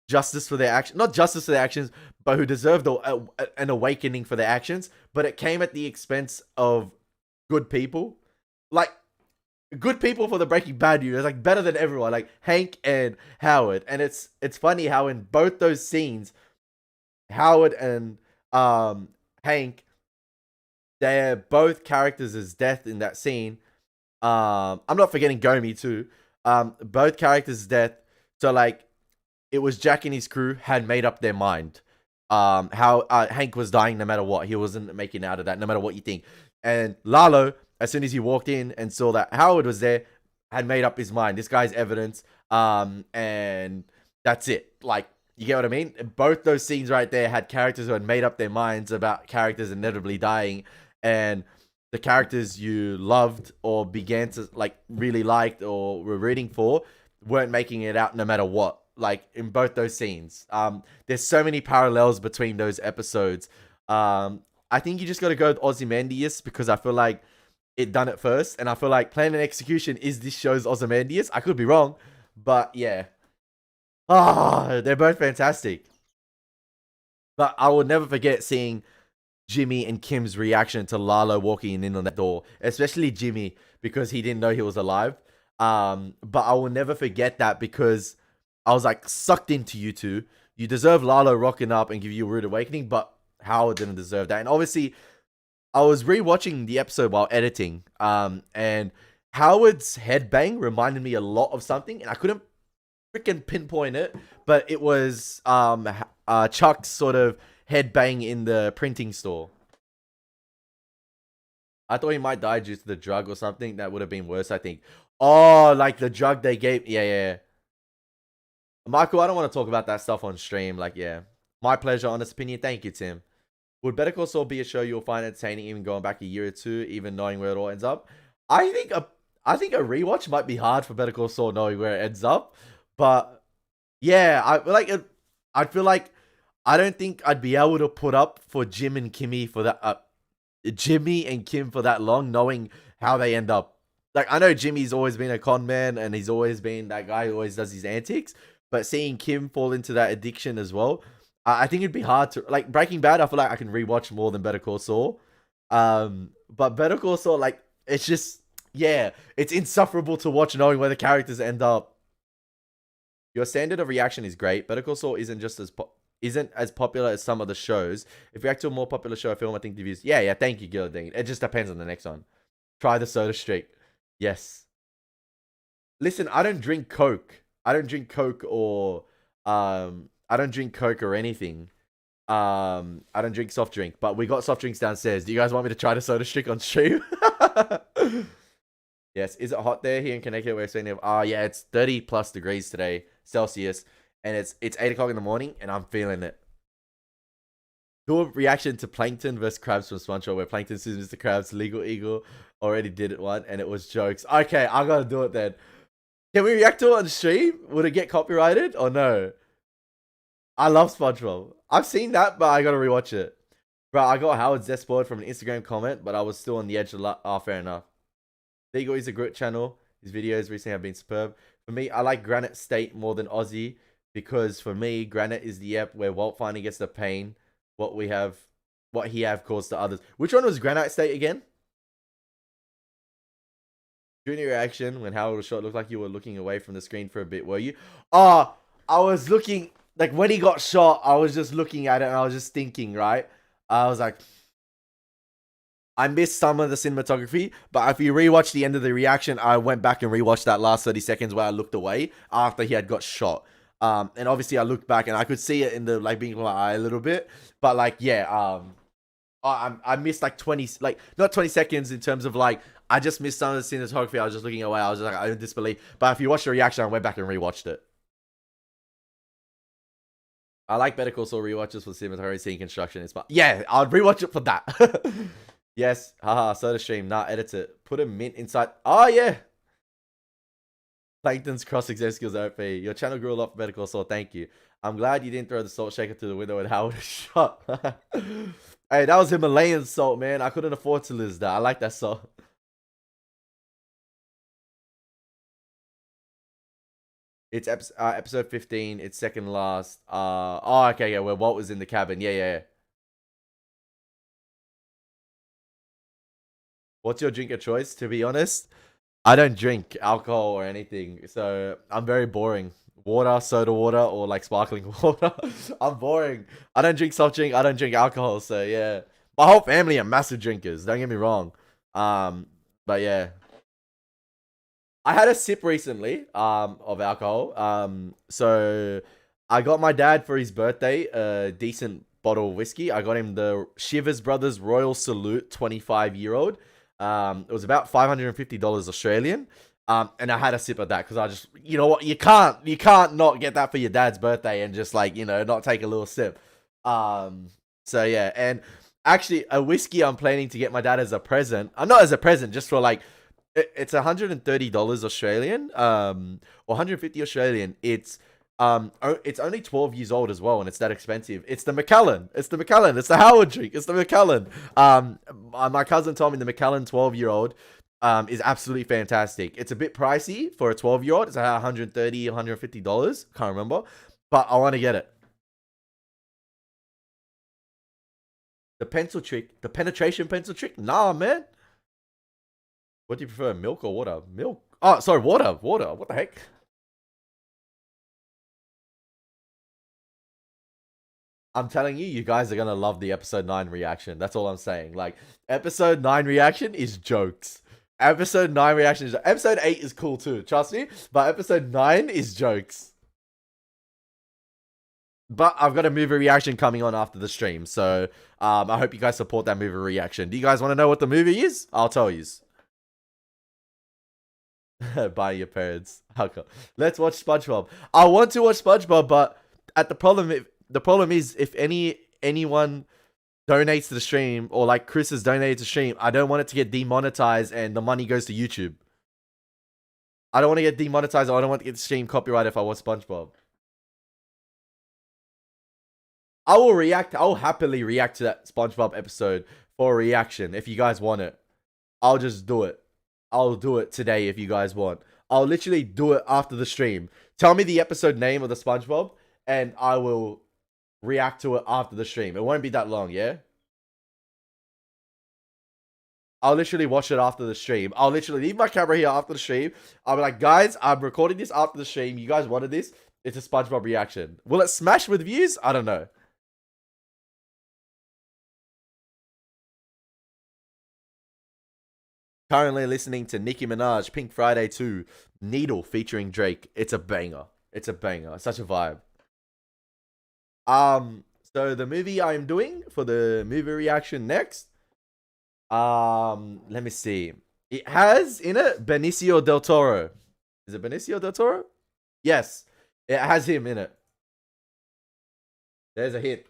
justice for their action, not justice for their actions, but who deserved an awakening for their actions. But it came at the expense of good people, like good people for the Breaking Bad universe, like better than everyone, like Hank and Howard. And it's funny how in both those scenes, Howard and Hank, they're both characters as death in that scene. I'm not forgetting Gomi too. Both characters death. So like it was Jack and his crew had made up their mind. How Hank was dying no matter what. He wasn't making out of that, no matter what you think. And Lalo, as soon as he walked in and saw that Howard was there, had made up his mind. This guy's evidence. And that's it. Like, you get what I mean? Both those scenes right there had characters who had made up their minds about characters inevitably dying. And the characters you loved or began to like really liked or were rooting for weren't making it out no matter what. Like in both those scenes, there's so many parallels between those episodes. I think you just got to go with Ozymandias because I feel like it done it first, and I feel like Plan and Execution is this show's Ozymandias. I could be wrong, but yeah, they're both fantastic. But I will never forget seeing Jimmy and Kim's reaction to Lalo walking in on that door, especially Jimmy because he didn't know he was alive. But I will never forget that because I was like sucked into you two. You deserve Lalo rocking up and give you a rude awakening, but Howard didn't deserve that. And obviously, I was rewatching the episode while editing, and Howard's headbang reminded me a lot of something, and I couldn't freaking pinpoint it, but it was Chuck's sort of headbang in the printing store. I thought he might die due to the drug or something. That would have been worse, I think. Oh, like the drug they gave. Yeah. Michael, I don't want to talk about that stuff on stream. Like, yeah. My pleasure, honest opinion. Thank you, Tim. Would Better Call Saul be a show you'll find entertaining even going back a year or two, even knowing where it all ends up? I think a rewatch might be hard for Better Call Saul knowing where it ends up. But yeah, I feel like I don't think I'd be able to put up for Jim and Kimmy for that Jimmy and Kim for that long, knowing how they end up. Like, I know Jimmy's always been a con man and he's always been that guy who always does his antics, but seeing Kim fall into that addiction as well, I think it'd be hard to, like, Breaking Bad, I feel like I can rewatch more than Better Call Saul. But Better Call Saul, like, it's just, yeah, it's insufferable to watch knowing where the characters end up. Your standard of reaction is great. Better Call Saul isn't as popular as some of the shows. If you react to a more popular show or film, I think the views. Yeah, thank you, Gilding. It just depends on the next one. Try the soda streak. Yes. Listen, I don't drink Coke. I don't drink Coke or anything. I don't drink soft drink, but we got soft drinks downstairs. Do you guys want me to try the soda streak on stream? Yes. Is it hot there here in Connecticut? We're saying, yeah, it's 30 plus degrees today, Celsius, and it's 8 o'clock in the morning, and I'm feeling it. Do a reaction to Plankton versus Krabs from SpongeBob, where Plankton sues Mr. Krabs. Legal Eagle already did it one, and it was jokes. Okay, I gotta do it then. Can we react to it on stream? Would it get copyrighted or no? I love SpongeBob. I've seen that, but I gotta rewatch it. Bro, I got Howard's death spoiled from an Instagram comment, but I was still on the edge of fair enough. Legal is a great channel. His videos recently have been superb. For me, I like Granite State more than Aussie, because for me, Granite is the app where Walt finally gets the pain what he have caused to others. Which one was Granite State again? During your reaction when Howard was shot, looked like you were looking away from the screen for a bit, were you? I was looking, like when he got shot, I was just looking at it and I was just thinking, right? I was like, I missed some of the cinematography, but if you rewatch the end of the reaction, I went back and rewatched that last 30 seconds where I looked away after he had got shot. And obviously I looked back and I could see it in the, like, being of my eye a little bit, but like, yeah, I missed like 20, like not 20 seconds in terms of like, I just missed some of the cinematography. I was just looking away. I was just like, I don't disbelieve. But if you watch the reaction, I went back and rewatched it. I like Better Call Saul rewatches for cinematography, scene construction. It's fun. Yeah, I'll rewatch it for that. Yes, haha, soda stream. Nah, edit it. Put a mint inside. Oh yeah. Plankton's cross-exam skills are OP. Your channel grew a lot for Better Call Saul. Thank you. I'm glad you didn't throw the salt shaker through the window when Howard was shot. Hey, that was Himalayan salt, man. I couldn't afford to lose that. I like that salt. It's episode 15. It's second last. Oh, okay, yeah, where Walt was in the cabin. Yeah, yeah, yeah. What's your drink of choice? To be honest, I don't drink alcohol or anything, so I'm very boring. Water, soda water, or like sparkling water. I'm boring. I don't drink soft drink. I don't drink alcohol. So yeah, my whole family are massive drinkers. Don't get me wrong. Um, but yeah, I had a sip recently of alcohol. So I got my dad for his birthday a decent bottle of whiskey. I got him the Shivers Brothers Royal Salute 25-year-old. It was about $550 Australian. And I had a sip of that because I just, you know what, you can't not get that for your dad's birthday and just like, not take a little sip. Um, so yeah, and actually a whiskey I'm planning to get my dad as a present. Not as a present, just for like it's $130 Australian, or 150 Australian. It's only 12 years old as well, and it's that expensive. It's the Macallan. It's the Macallan. It's the Howard drink. It's the Macallan. My cousin told me the Macallan 12-year-old is absolutely fantastic. It's a bit pricey for a 12-year-old. It's about $130, $150. Can't remember, but I want to get it. The pencil trick, the penetration pencil trick. Nah, man. What do you prefer, milk or water? Milk. Oh, sorry, water. Water. What the heck? I'm telling you, you guys are gonna love the episode 9 reaction. That's all I'm saying. Like, episode 9 reaction is jokes. Episode 9 reaction is episode 8 is cool too, trust me. But episode 9 is jokes. But I've got a movie reaction coming on after the stream, so I hope you guys support that movie reaction. Do you guys want to know what the movie is? I'll tell you. By your parents. Okay. Let's watch SpongeBob. I want to watch SpongeBob, but the problem is if anyone donates to the stream or like Chris has donated to stream, I don't want it to get demonetized and the money goes to YouTube. I don't want to get demonetized. Or I don't want to get the stream copyright if I watch SpongeBob. I will react. I'll happily react to that SpongeBob episode for a reaction if you guys want it. I'll just do it. I'll do it today if you guys want. I'll literally do it after the stream. Tell me the episode name of the SpongeBob, and I will react to it after the stream. It won't be that long, yeah? I'll literally watch it after the stream. I'll literally leave my camera here after the stream. I'll be like, guys, I'm recording this after the stream. You guys wanted this. It's a SpongeBob reaction. Will it smash with views? I don't know. Currently listening to Nicki Minaj, Pink Friday 2, Needle featuring Drake. It's a banger. It's a banger. It's such a vibe. So the movie I'm doing for the movie reaction next, let me see. It has in it Benicio del Toro. Is it Benicio del Toro? Yes, it has him in it. There's a hit.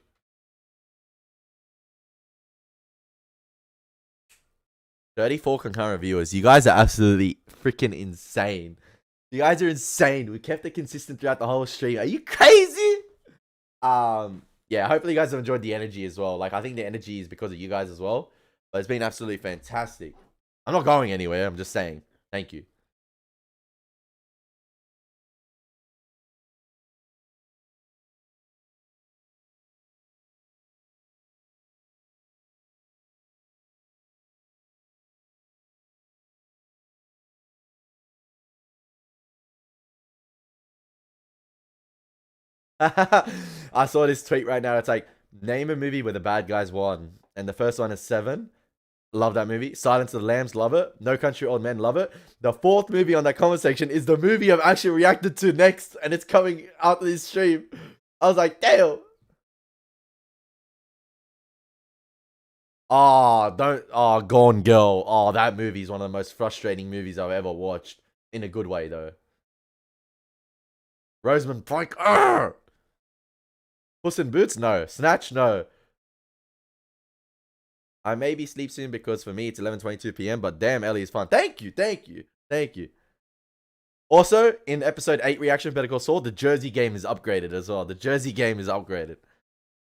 34 concurrent viewers. You guys are absolutely freaking insane. You guys are insane. We kept it consistent throughout the whole stream. Are you crazy? Yeah, hopefully you guys have enjoyed the energy as well. Like, I think the energy is because of you guys as well. But it's been absolutely fantastic. I'm not going anywhere. I'm just saying. Thank you. I saw this tweet right now. It's like, name a movie where the bad guys won. And the first one is Seven. Love that movie. Silence of the Lambs, love it. No Country Old Men, love it. The fourth movie on that comment section is the movie I've actually reacted to next, and it's coming out of this stream. I was like, damn. Oh, don't. Oh, Gone Girl. Oh, that movie is one of the most frustrating movies I've ever watched. In a good way, though. Rosamund Pike. Arrgh! Puss in Boots? No. Snatch? No. I maybe sleep soon because for me it's 11:22 p.m. But damn, Ellie is fun. Thank you, thank you, thank you. Also, in episode 8 reaction Better Call Saul, the Jersey game is upgraded as well. The Jersey game is upgraded.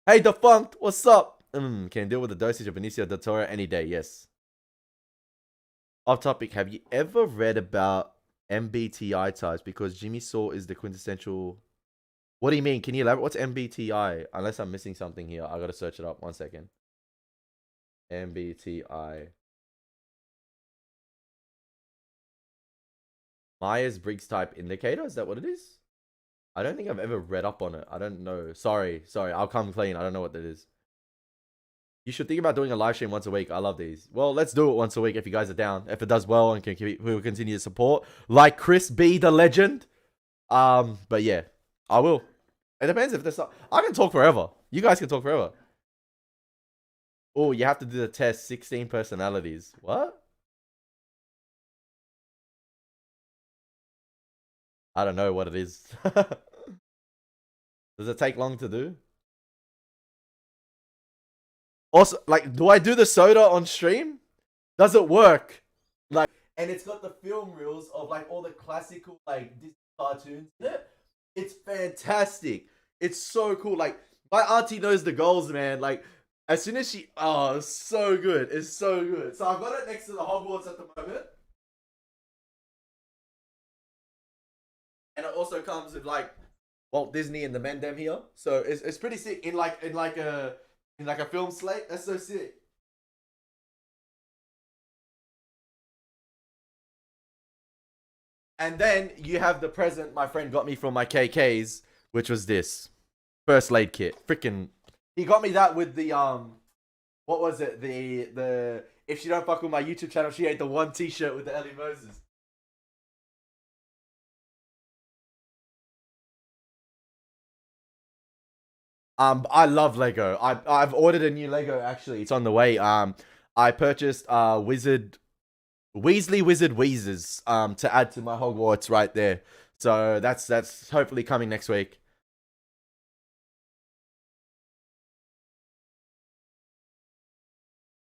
Hey, Defunct, what's up? Can deal with the dosage of Benicio del Toro any day. Yes. Off topic. Have you ever read about MBTI types because Jimmy Saul is the quintessential. What do you mean? Can you elaborate? What's MBTI? Unless I'm missing something here. I gotta search it up. 1 second. MBTI. Myers-Briggs type indicator? Is that what it is? I don't think I've ever read up on it. I don't know. Sorry. I'll come clean. I don't know what that is. You should think about doing a live stream once a week. I love these. Well, let's do it once a week if you guys are down. If it does well and we will continue to support. Like Chris B, the legend. But yeah, I will. It depends if there's not. I can talk forever. You guys can talk forever. Oh, you have to do the test. 16 personalities. What? I don't know what it is. Does it take long to do? Also, like, do I do the soda on stream? Does it work? Like, and it's got the film reels of like all the classical like Disney cartoons in it. It's fantastic. It's so cool. Like, my auntie knows the goals, man. Like, as soon as oh, it's so good. It's so good. So I've got it next to the Hogwarts at the moment. And it also comes with like Walt Disney and the Mendem here. So it's pretty sick in like a film slate. That's so sick. And then you have the present my friend got me from my KKs, which was this first aid kit. Freaking, he got me that with the what was it? The if she don't fuck with my YouTube channel, she ate the one T-shirt with the Elie Moses. I love Lego. I've ordered a new Lego actually. It's on the way. I purchased Weasley Wizard Wheezes to add to my Hogwarts right there. So that's hopefully coming next week.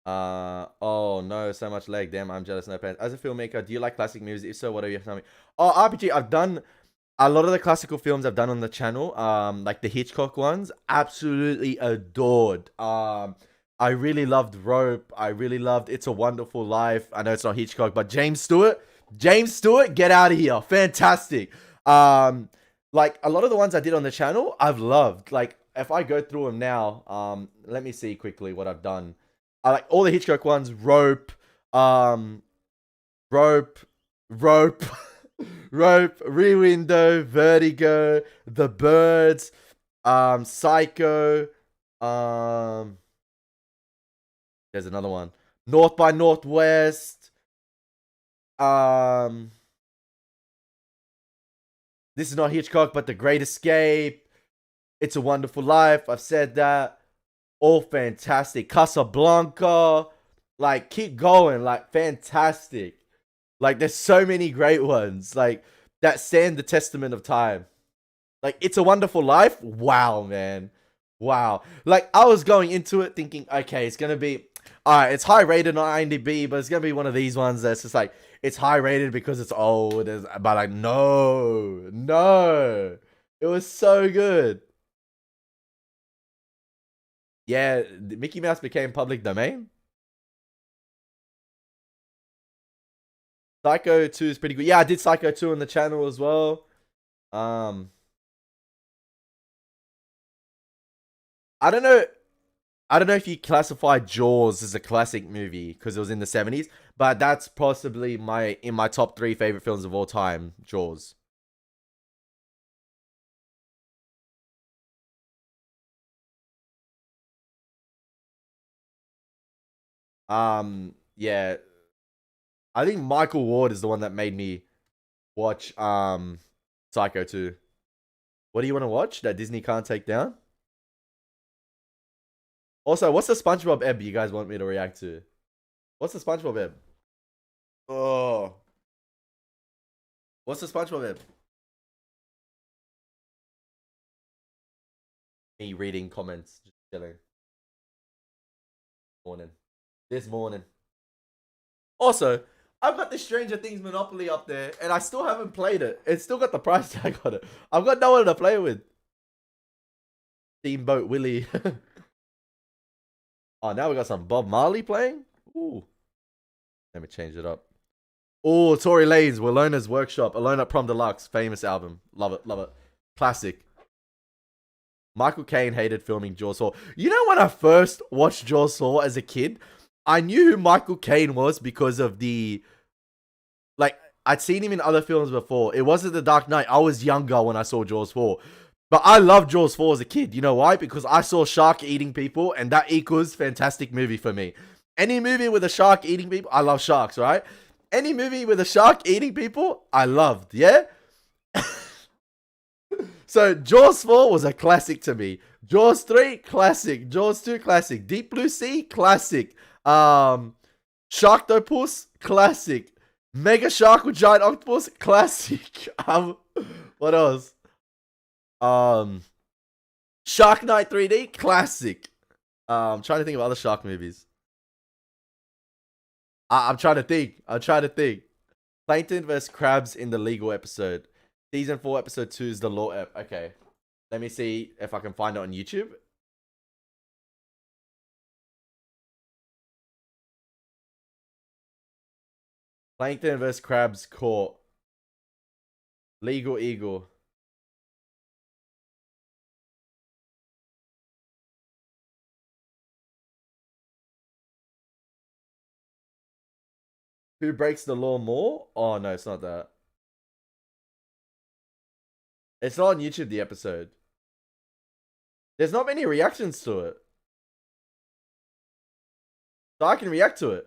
Oh no, so much leg. Damn, I'm jealous. No pants. As a filmmaker, do you like classic movies? If so, what are you telling me? Oh, RPG. I've done a lot of the classical films I've done on the channel. Like the Hitchcock ones, absolutely adored. I really loved Rope. I really loved It's a Wonderful Life. I know it's not Hitchcock, but James Stewart. James Stewart, get out of here. Fantastic. Like a lot of the ones I did on the channel, I've loved. Like if I go through them now, let me see quickly what I've done. I like all the Hitchcock ones, Rope, Rope, Rope, Rope, Rear Window, Vertigo, The Birds, Psycho, there's another one. North by Northwest. This is not Hitchcock, but The Great Escape. It's a Wonderful Life. I've said that. All fantastic. Casablanca. Like, keep going. Like, fantastic. Like, there's so many great ones. Like, that stand the testament of time. Like, It's a Wonderful Life. Wow, man. Wow. Like, I was going into it thinking, okay, it's going to be... Alright, it's high rated on IMDb, but it's going to be one of these ones that's just like, it's high rated because it's old. But like, no. No. It was so good. Yeah, Mickey Mouse became public domain. Psycho 2 is pretty good. Yeah, I did Psycho 2 on the channel as well. I don't know. I don't know if you classify Jaws as a classic movie because it was in the 70s, but that's possibly in my top 3 favorite films of all time, Jaws. Yeah. I think Michael Ward is the one that made me watch Psycho 2. What do you want to watch that Disney can't take down? Also, what's the SpongeBob ebb you guys want me to react to? What's the SpongeBob ebb? Oh. What's the SpongeBob ebb? Me reading comments. Just chilling. Morning. This morning. Also, I've got the Stranger Things Monopoly up there, and I still haven't played it. It's still got the price tag on it. I've got no one to play with. Steamboat Willie. Oh, now we got some Bob Marley playing? Ooh. Let me change it up. Oh, Tory Lanez, Walona's Workshop, Alone at Prom Deluxe, famous album. Love it, love it. Classic. Michael Caine hated filming Jaws 4. You know when I first watched Jaws 4 as a kid, I knew who Michael Caine was because of the like I'd seen him in other films before. It wasn't The Dark Knight. I was younger when I saw Jaws 4. But I loved Jaws 4 as a kid. You know why? Because I saw shark eating people, and that equals fantastic movie for me. Any movie with a shark eating people, I love sharks, right? Any movie with a shark eating people, I loved, yeah? So Jaws 4 was a classic to me. Jaws 3, classic. Jaws 2, classic. Deep Blue Sea, classic. Sharktopus, classic. Mega Shark with Giant Octopus, classic. What else? Um, Shark Night 3D, classic. I'm trying to think of other shark movies. I'm trying to think. I'm trying to think. Plankton vs. Crabs in the legal episode. Season 4, episode 2 is the law ep. Okay. Let me see if I can find it on YouTube. Plankton vs. Crabs Court. Legal Eagle. Who breaks the law more? Oh, no, it's not that. It's not on YouTube, the episode. There's not many reactions to it. So I can react to it.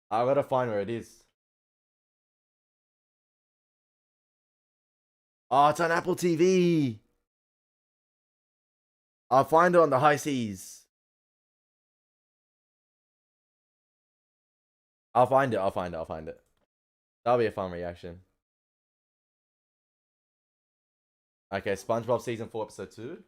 I gotta find where it is. Oh, it's on Apple TV. I'll find it on the high seas. I'll find it. I'll find it. I'll find it. That'll be a fun reaction. Okay, SpongeBob season 4, episode 2.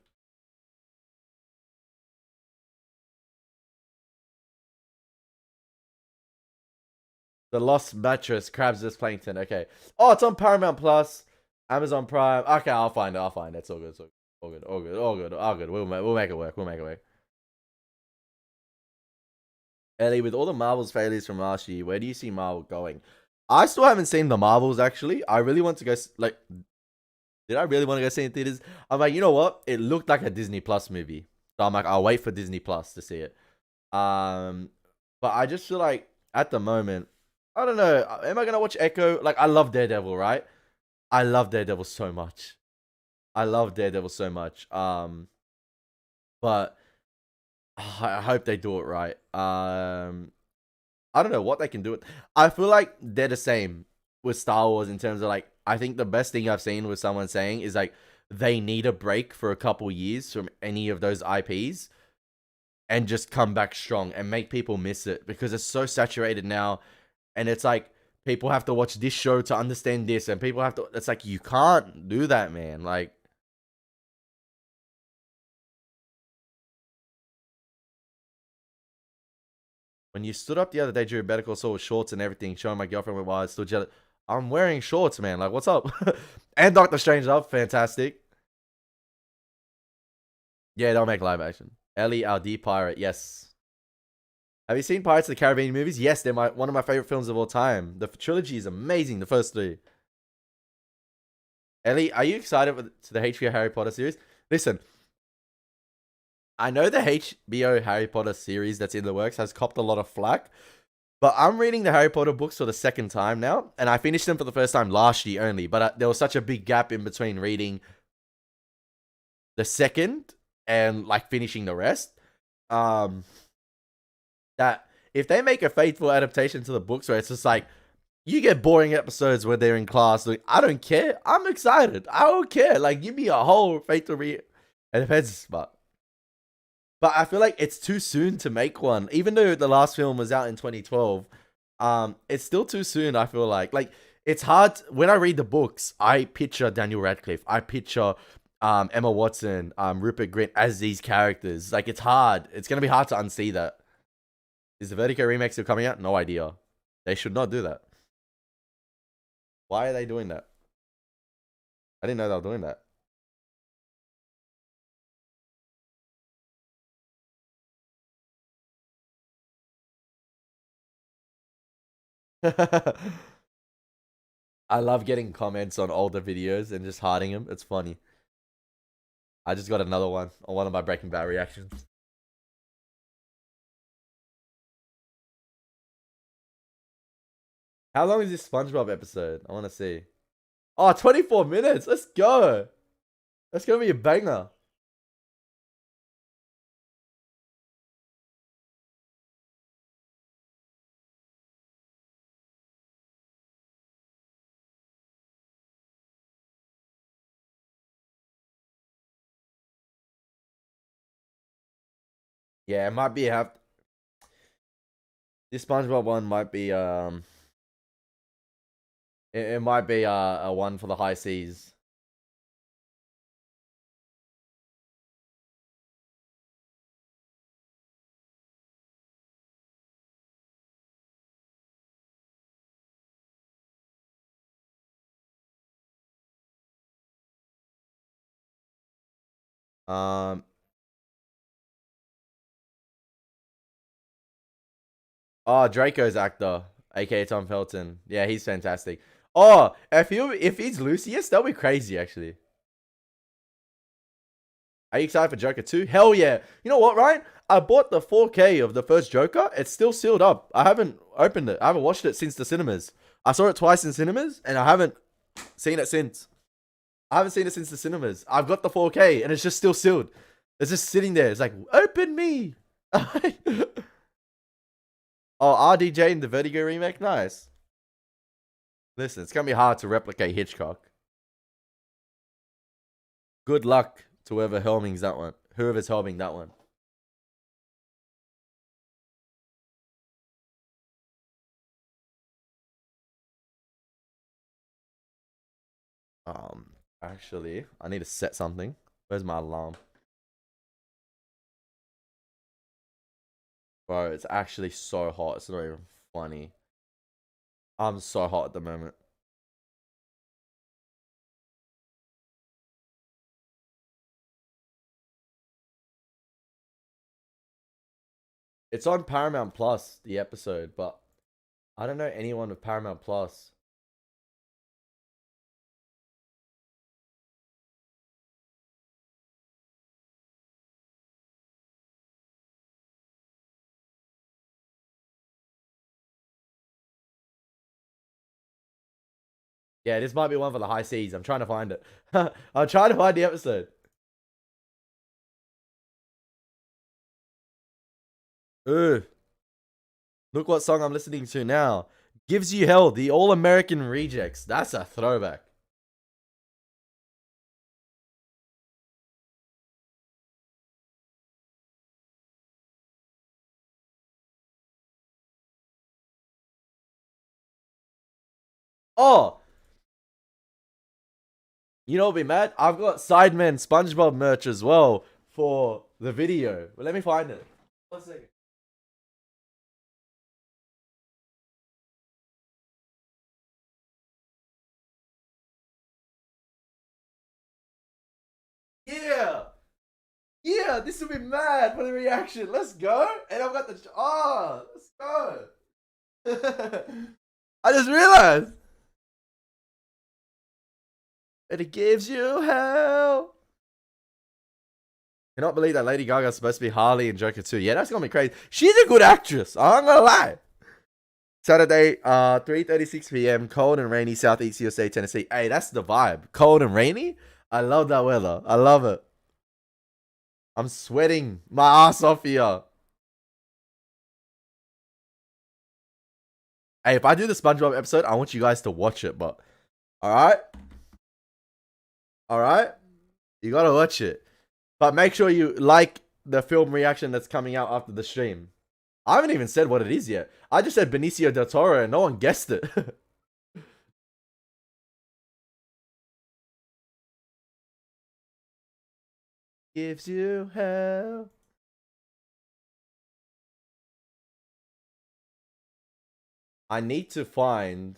The Lost Mattress, Crabs vs. Plankton. Okay. Oh, it's on Paramount Plus, Amazon Prime. Okay, I'll find it. I'll find it. It's all good. It's all good. All good. All good. All good. We'll make it work. We'll make it work. Ellie, with all the Marvels failures from last year, where do you see Marvel going? I still haven't seen the Marvels, actually. I really want to go, like, did I really want to go see it in theaters? I'm like, you know what? It looked like a Disney Plus movie. So I'm like, I'll wait for Disney Plus to see it. Um, but I just feel like at the moment, I don't know. Am I gonna watch Echo? Like, I love Daredevil, right? I love Daredevil so much. I love Daredevil so much. But I hope they do it right. I don't know what they can do it. I feel like they're the same with Star Wars in terms of like I think the best thing I've seen with someone saying is like they need a break for a couple years from any of those IPs and just come back strong and make people miss it because it's so saturated now and it's like people have to watch this show to understand this and people have to it's like you can't do that, man. Like when you stood up the other day during Better Call Saul with shorts and everything, showing my girlfriend while I was still jealous. I'm wearing shorts, man. Like, what's up? And Doctor Strange up, fantastic. Yeah, they'll make live action. Ellie, our D pirate, yes. Have you seen Pirates of the Caribbean movies? Yes, they're one of my favorite films of all time. The trilogy is amazing. The first three. Ellie, are you excited for to the HBO Harry Potter series? Listen, I know the HBO Harry Potter series that's in the works has copped a lot of flack, but I'm reading the Harry Potter books for the second time now, and I finished them for the first time last year only. But there was such a big gap in between reading the second and like finishing the rest. Um, that if they make a faithful adaptation to the books where it's just like you get boring episodes where they're in class, like I don't care. I'm excited. I don't care. Like give me a whole faithful read. It depends, but I feel like it's too soon to make one. Even though the last film was out in 2012, it's still too soon. I feel like it's hard when I read the books. I picture Daniel Radcliffe. I picture Emma Watson, Rupert Grint as these characters. Like it's hard. It's gonna be hard to unsee that. Is the Vertigo remake still coming out? No idea. They should not do that. Why are they doing that? I didn't know they were doing that. I love getting comments on older videos and just hiding them. It's funny. I just got another one on one of my Breaking Bad reactions. How long is this SpongeBob episode? I want to see. Oh, 24 minutes. Let's go. That's going to be a banger. Yeah, it might be have this SpongeBob one might be it might be a one for the high seas. Um oh, Draco's actor, aka Tom Felton. Yeah, he's fantastic. Oh, if he's Lucius, that'll be crazy actually. Are you excited for Joker 2? Hell yeah. You know what, Ryan? I bought the 4K of the first Joker. It's still sealed up. I haven't opened it. I haven't watched it since the cinemas. I saw it twice in cinemas and I haven't seen it since. I haven't seen it since the cinemas. I've got the 4K and it's just still sealed. It's just sitting there. It's like, open me. Oh, RDJ in the Vertigo remake? Nice. Listen, it's going to be hard to replicate Hitchcock. Good luck to whoever helmings that one. Whoever's helming that one. Actually, I need to set something. Where's my alarm? Bro, it's actually so hot. It's not even funny. I'm so hot at the moment. It's on Paramount Plus, the episode, but I don't know anyone with Paramount Plus. Yeah, this might be one for the high seas. I'm trying to find it. I'm trying to find the episode. Ooh, look what song I'm listening to now. Gives You Hell, the All American Rejects. That's a throwback. Oh, you know what be mad? I've got Sidemen SpongeBob merch as well for the video. But let me find it. 1 second. Yeah. Yeah, this will be mad for the reaction. Let's go. And I've got the. Oh, let's go. I just realized. And it gives you hell. Cannot believe that Lady Gaga's supposed to be Harley in Joker 2. Yeah, that's gonna be crazy. She's a good actress. I'm gonna lie. Saturday, 3:36 p.m. Cold and rainy, Southeast USA, Tennessee. Hey, that's the vibe. Cold and rainy. I love that weather. I love it. I'm sweating my ass off here. Hey, if I do the SpongeBob episode, I want you guys to watch it. But all right, all right, you gotta watch it. But make sure you like the film reaction that's coming out after the stream. I haven't even said what it is yet. I just said Benicio del Toro and no one guessed it. Gives you hell. I need to find.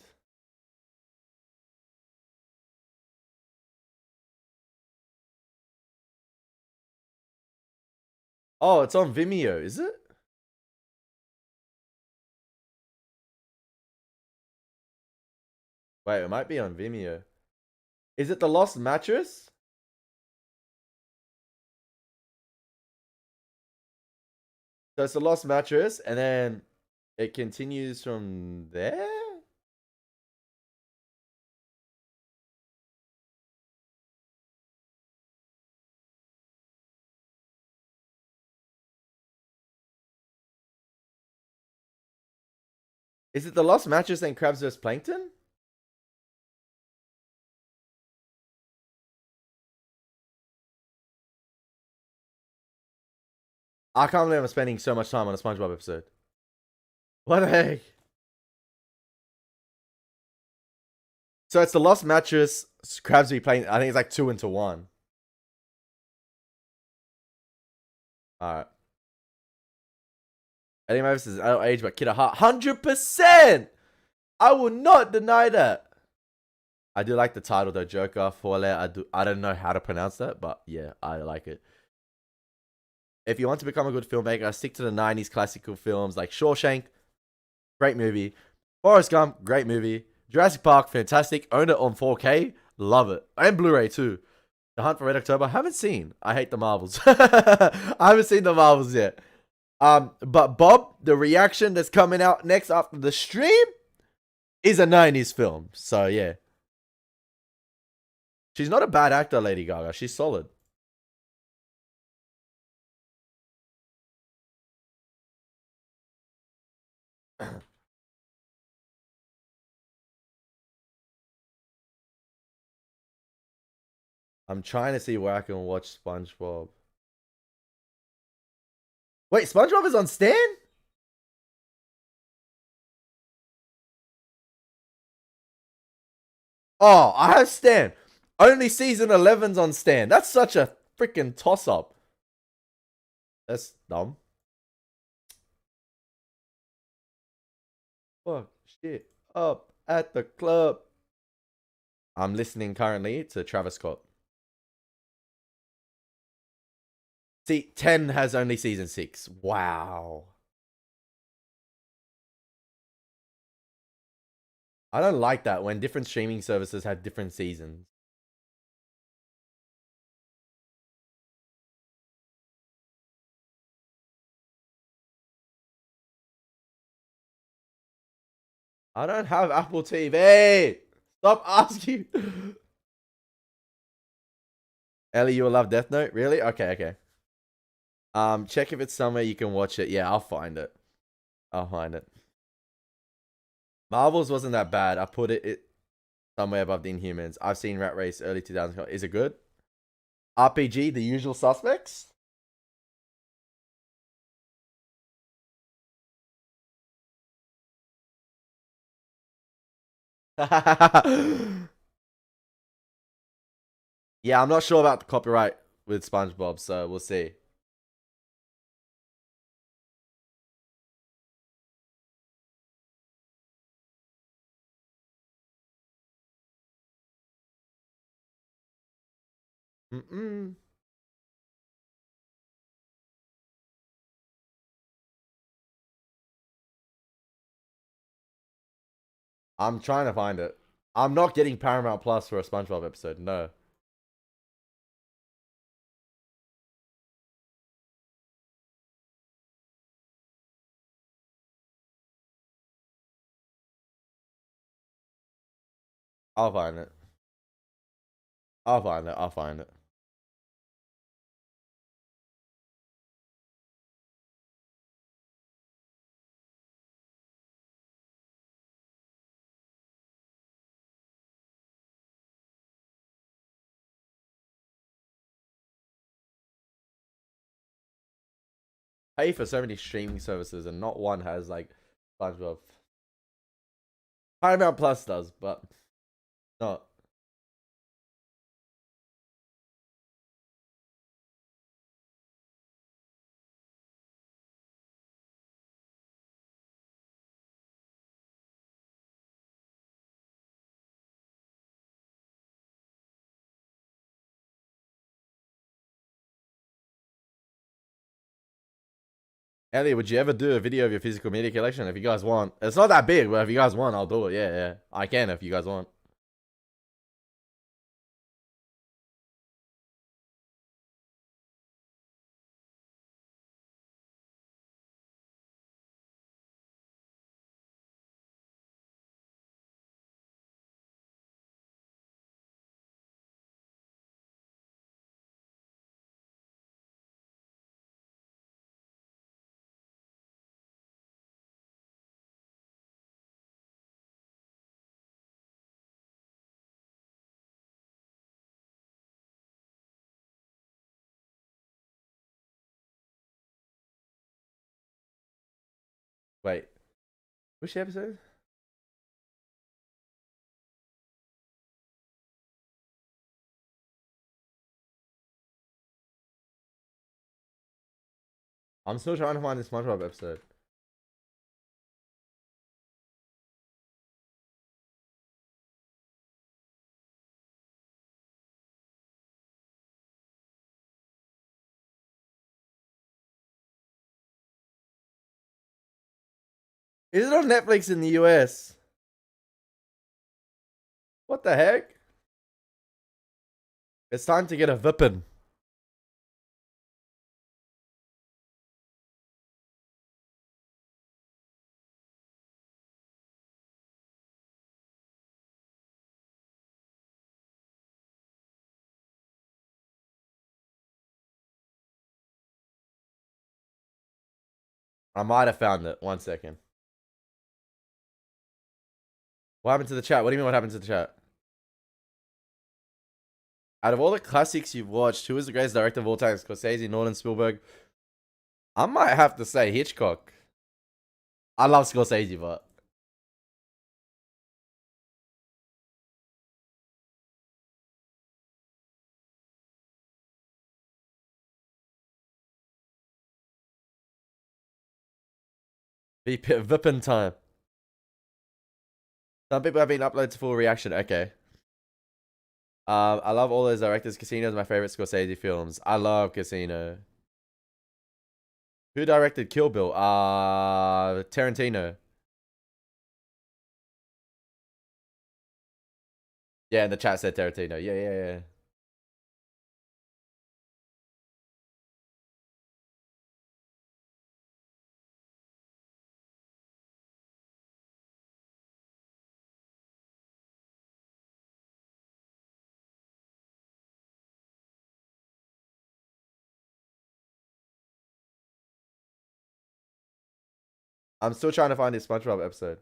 Oh, it's on Vimeo, is it? Wait, it might be on Vimeo. Is it the Lost Mattress? So it's the Lost Mattress, and then it continues from there? Is it the Lost Mattress and Crabs vs. Plankton? I can't believe I'm spending so much time on a SpongeBob episode. What the heck? So it's the Lost Mattress, Crabs vs. Plankton. I think it's like 2 into 1. Alright. Elie Moses is adult age, but kid at heart. 100%! I will not deny that. I do like the title though, Joker, Four-Letter. I don't know how to pronounce that, but yeah, I like it. If you want to become a good filmmaker, stick to the 90s classical films like Shawshank, great movie. Forrest Gump, great movie. Jurassic Park, fantastic. Own it on 4K, love it. And Blu-ray too. The Hunt for Red October, haven't seen. I hate the Marvels. I haven't seen the Marvels yet. But Bob, the reaction that's coming out next after the stream is a 90s film. So yeah. She's not a bad actor, Lady Gaga. She's solid. I'm trying to see where I can watch SpongeBob. Wait, SpongeBob is on Stan? Oh, I have Stan. Only season 11's on Stan. That's such a freaking toss-up. That's dumb. Fuck shit up at the club. I'm listening currently to Travis Scott. See, 10 has only season 6. Wow. I don't like that when different streaming services have different seasons. I don't have Apple TV. Stop asking. Ellie, you will love Death Note? Really? Okay, okay. Check if it's somewhere you can watch it. Yeah, I'll find it. I'll find it. Marvels wasn't that bad. I put it somewhere above the Inhumans. I've seen Rat Race early 2000s. Is it good? RPG, The Usual Suspects? Yeah, I'm not sure about the copyright with SpongeBob, so we'll see. Mm-mm. I'm trying to find it. I'm not getting Paramount Plus for a SpongeBob episode. No. I'll find it. I'll find it. I'll find it. Pay for so many streaming services and not one has like SpongeBob. Paramount Plus does, but not. Elliot, would you ever do a video of your physical media collection if you guys want? It's not that big, but if you guys want, I'll do it. Yeah, yeah. I can if you guys want. Wait, which episode? I'm still trying to find this SpongeBob episode. Is it on Netflix in the US? What the heck? It's time to get a vippin'. I might have found it. 1 second. What happened to the chat? What do you mean what happened to the chat? Out of all the classics you've watched, who is the greatest director of all time? Scorsese, Nolan, Spielberg? I might have to say Hitchcock. I love Scorsese, but Vippin' time. Some people have been uploaded to full reaction. Okay. I love all those directors. Casino is my favorite Scorsese films. I love Casino. Who directed Kill Bill? Tarantino. Yeah, in the chat said Tarantino. Yeah, yeah, yeah. I'm still trying to find this SpongeBob episode.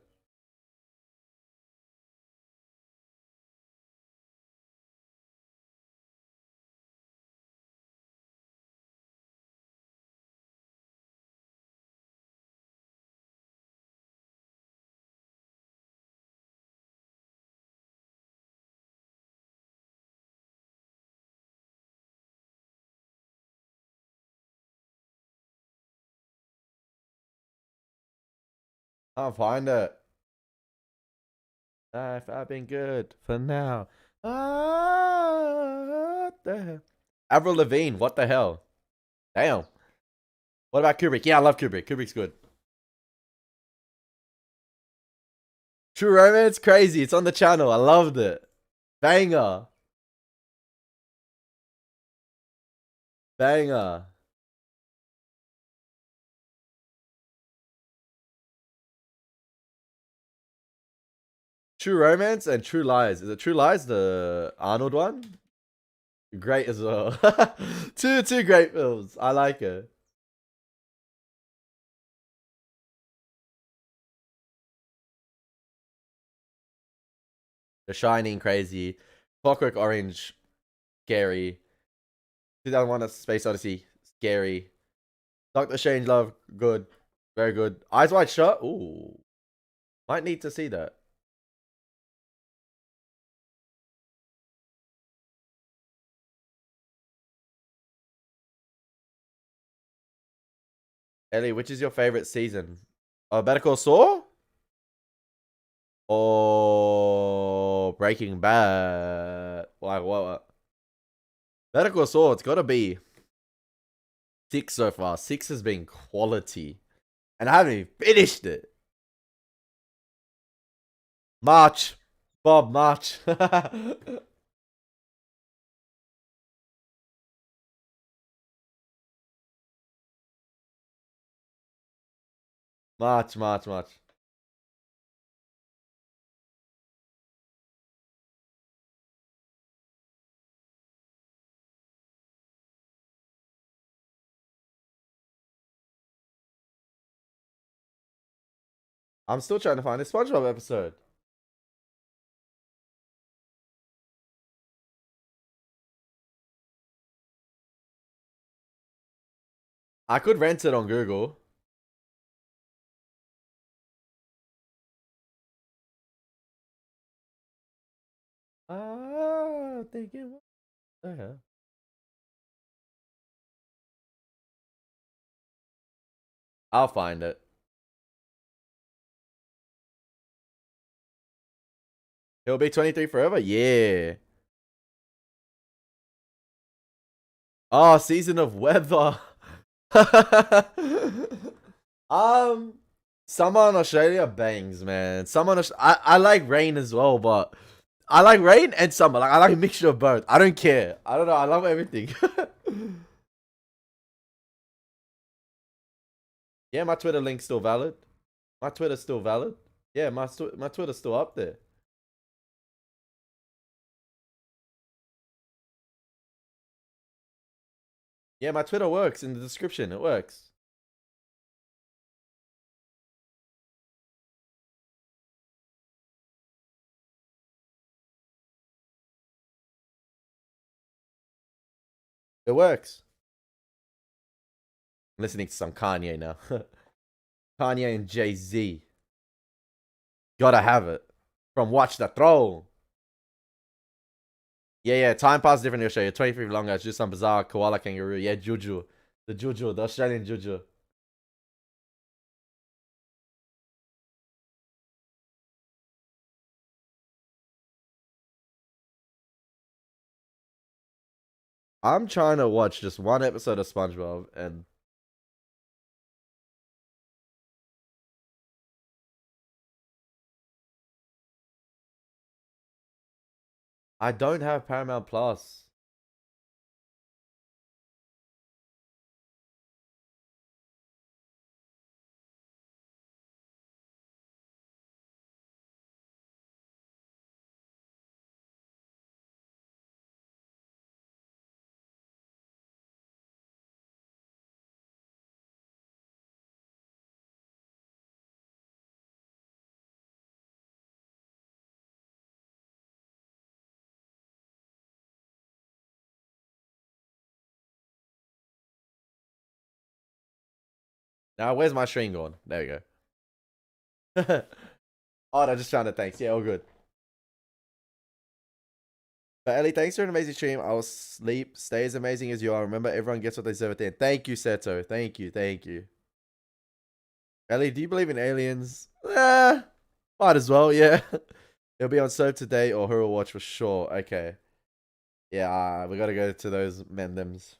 I'll find it. I've been good for now. What the hell? Avril Lavigne, what the hell? Damn. What about Kubrick? Yeah, I love Kubrick. Kubrick's good. True Romance, crazy. It's on the channel. I loved it. Banger. Banger. True Romance and True Lies. Is it True Lies, the Arnold one? Great as well. two great films. I like it. The Shining, crazy. Clockwork Orange, scary. 2001: A Space Odyssey, scary. Doctor Strangelove, good, very good. Eyes Wide Shut, ooh, might need to see that. Ellie, which is your favorite season? Better Call Saul or Breaking Bad? Like what? Better Call Saul. It's got to be 6 so far. 6 has been quality, and I haven't even finished it. March, Bob, March. March, March, March. I'm still trying to find a SpongeBob episode. I could rent it on Google. thinking, what the hell? I'll find it. He'll be 23 forever? Yeah. Oh, season of weather. um, Summer in Australia bangs, man. I like rain as well, but I like rain and summer. Like I like a mixture of both. I don't care. I don't know. I love everything. Yeah, my Twitter link's still valid. My Twitter's still valid. Yeah, my Twitter's still up there. Yeah, my Twitter works in the description. It works. It works. I'm listening to some Kanye now. Kanye and Jay-Z. Gotta have it. From Watch the Throne. Yeah. Time pass different in Australia. 23 longer. It's just some bizarre koala kangaroo. Yeah, Juju. The Juju. The Australian Juju. I'm trying to watch just one episode of SpongeBob and I don't have Paramount Plus. Now, where's my stream going? There you go. Oh, no, just trying to thanks. Yeah, all good. But Ellie, thanks for an amazing stream. I will sleep. Stay as amazing as you are. Remember, everyone gets what they deserve at the end. Thank you, Seto. Thank you. Thank you. Ellie, do you believe in aliens? Might as well, yeah. It'll be on Serve today or Hero Watch for sure. Okay. Yeah, we gotta go to those Mendems.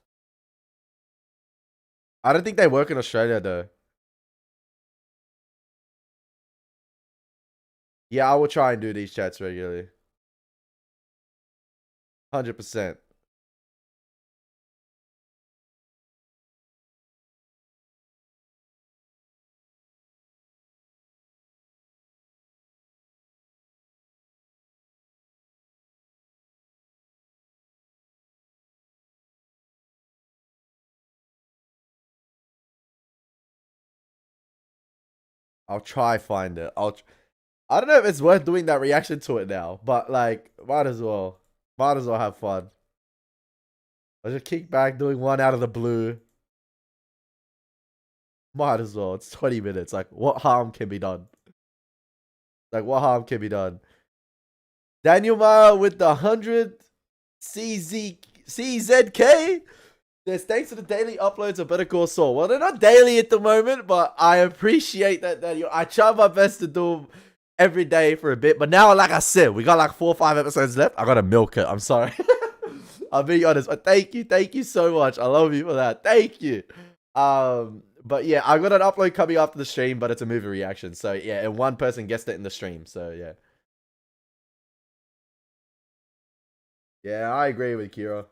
I don't think they work in Australia, though. Yeah, I will try and do these chats regularly. 100%. I'll try find it. I don't know if it's worth doing that reaction to it now, but like, might as well. Might as well have fun. I'll just kick back doing one out of the blue. Might as well. It's 20 minutes. Like, what harm can be done? Like, what harm can be done? Daniel Mara with the 100 CZK. There's thanks to the daily uploads of Better Call Saul. Well, they're not daily at the moment, but I appreciate that, Daniel. I try my best to do them every day for a bit. But now, like I said, we got like 4 or 5 episodes left. I gotta milk it. I'm sorry. I'll be honest. But thank you so much. I love you for that. Thank you. But yeah, I got an upload coming after the stream, but it's a movie reaction. So yeah, and one person guessed it in the stream. So yeah. Yeah, I agree with Kira.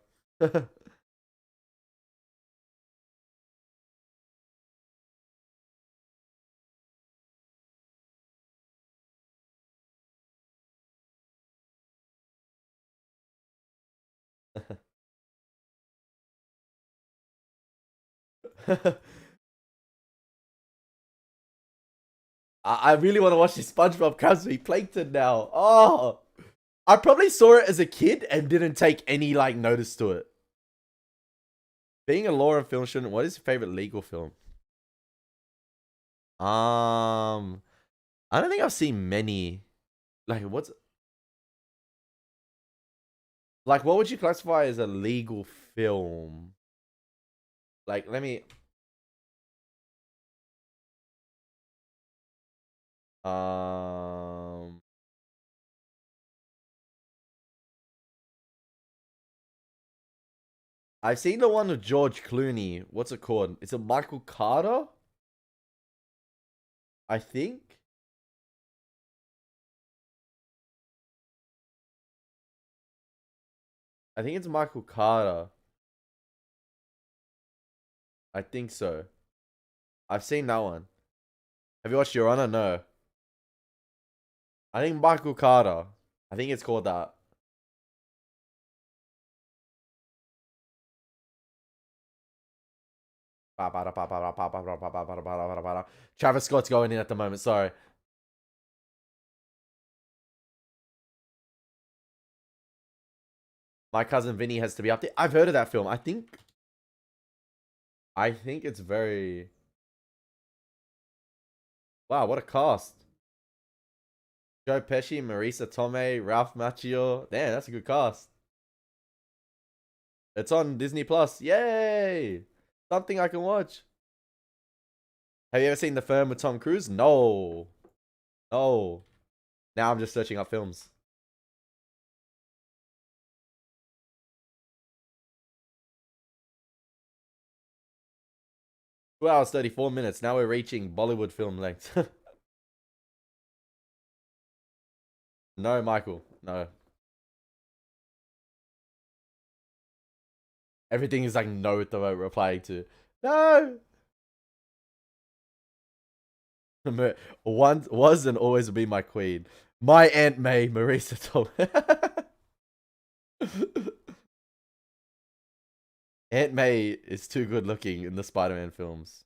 I really want to watch this SpongeBob Krabs Plankton now. Oh, I probably saw it as a kid and didn't take any like notice to it. Being a law and film student, what is your favorite legal film? I don't think I've seen many. Like, what's Like, what would you classify as a legal film? Like, let me. Um, I've seen the one with George Clooney. What's it called? Is it Michael Carter? I think. I think it's Michael Carter. I think so. I've seen that one. Have you watched Your Honor? No. I think Michael Carter. I think it's called that. Travis Scott's going in at the moment. Sorry. My cousin Vinny has to be up there. I've heard of that film. I think it's very. Wow, what a cast. Joe Pesci, Marisa Tomei, Ralph Macchio. Damn, that's a good cast. It's on Disney Plus. Yay! Something I can watch. Have you ever seen The Firm with Tom Cruise? No. No. Now I'm just searching up films. 2 hours 34 minutes. Now we're reaching Bollywood film length. No, Michael. No. Everything is like no to replying to. No. Once was and always will be my queen. My Aunt May, Marisa Tomei. Aunt May is too good looking in the Spider-Man films.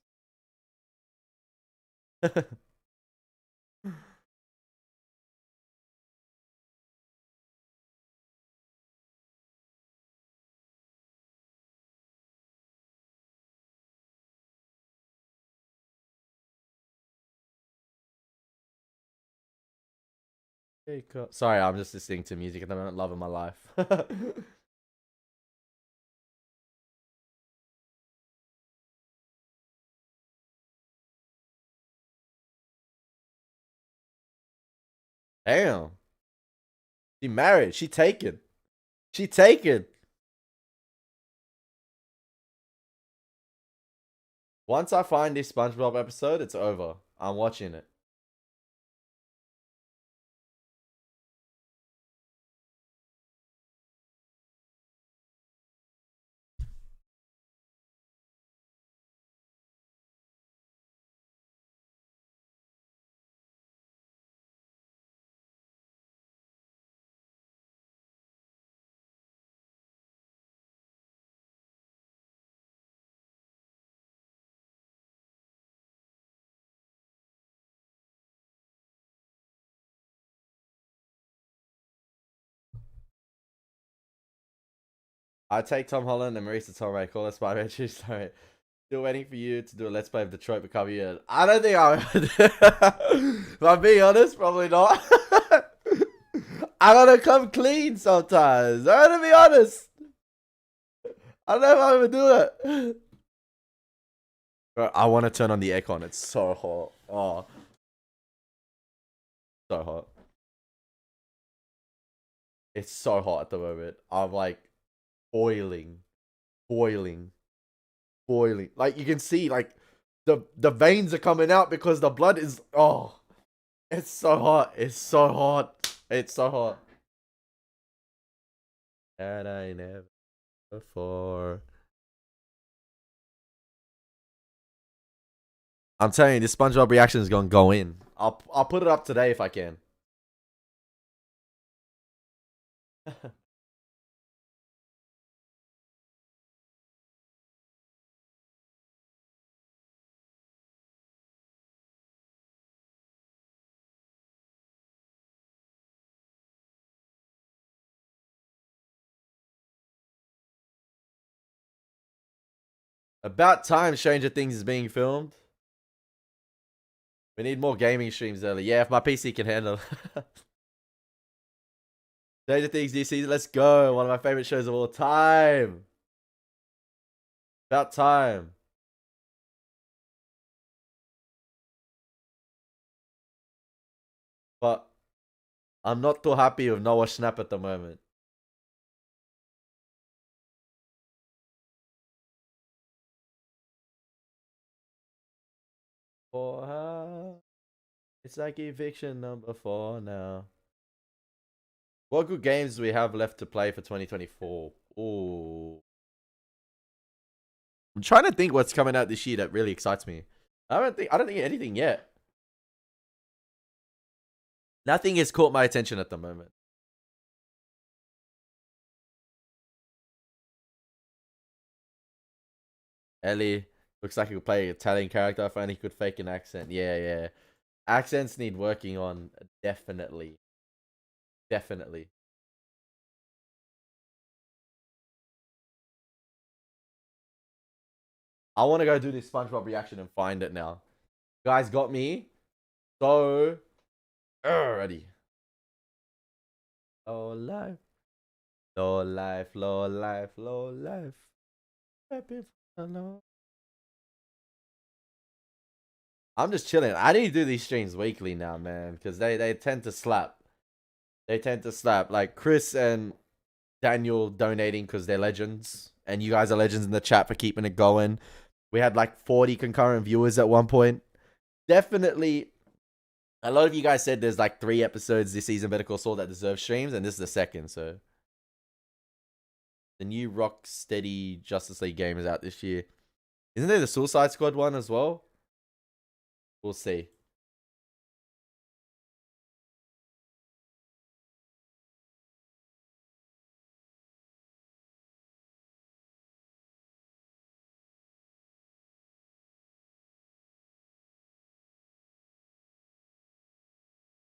Sorry, I'm just listening to music at the moment. Loving my life. Damn. She married. She taken. She taken. Once I find this SpongeBob episode, it's over. I'm watching it. I take Tom Holland and Marisa Tomei. Call us Spider-Man. Sorry. Still waiting for you to do a Let's Play of Detroit Become You. I don't think I would. If I'm being honest, probably not. I gotta come clean sometimes. I gotta be honest. I don't know if I would do it. Bro, I want to turn on the aircon. It's so hot. Oh, so hot. It's so hot at the moment. I'm like boiling, boiling, boiling. Like you can see, like the veins are coming out because the blood is. Oh, it's so hot. It's so hot. It's so hot. That I never before. I'm telling you, this SpongeBob reaction is gonna go in. I'll put it up today if I can. About time Stranger Things is being filmed. We need more gaming streams early. Yeah, if my PC can handle it. Stranger Things new season. Let's go. One of my favorite shows of all time. About time. But I'm not too happy with Noah Schnapp at the moment. For her. It's like eviction number 4 now. What good games do we have left to play for 2024? Ooh. I'm trying to think what's coming out this year that really excites me. I don't think anything yet. Nothing has caught my attention at the moment. Elie looks like he could play an Italian character. If only he could fake an accent. Yeah, yeah. Accents need working on. Definitely. Definitely. I want to go do this SpongeBob reaction and find it now. You guys got me so ready. Low life. Low life, low life, low life. Happy alone. I'm just chilling. I need to do these streams weekly now, man, because they tend to slap. They tend to slap. Like Chris and Daniel donating because they're legends, and you guys are legends in the chat for keeping it going. We had like 40 concurrent viewers at one point. Definitely, a lot of you guys said there's like 3 episodes this season Better Call Saul that deserve streams, and this is the second. So the new Rocksteady Justice League game is out this year. Isn't there the Suicide Squad one as well? We'll see.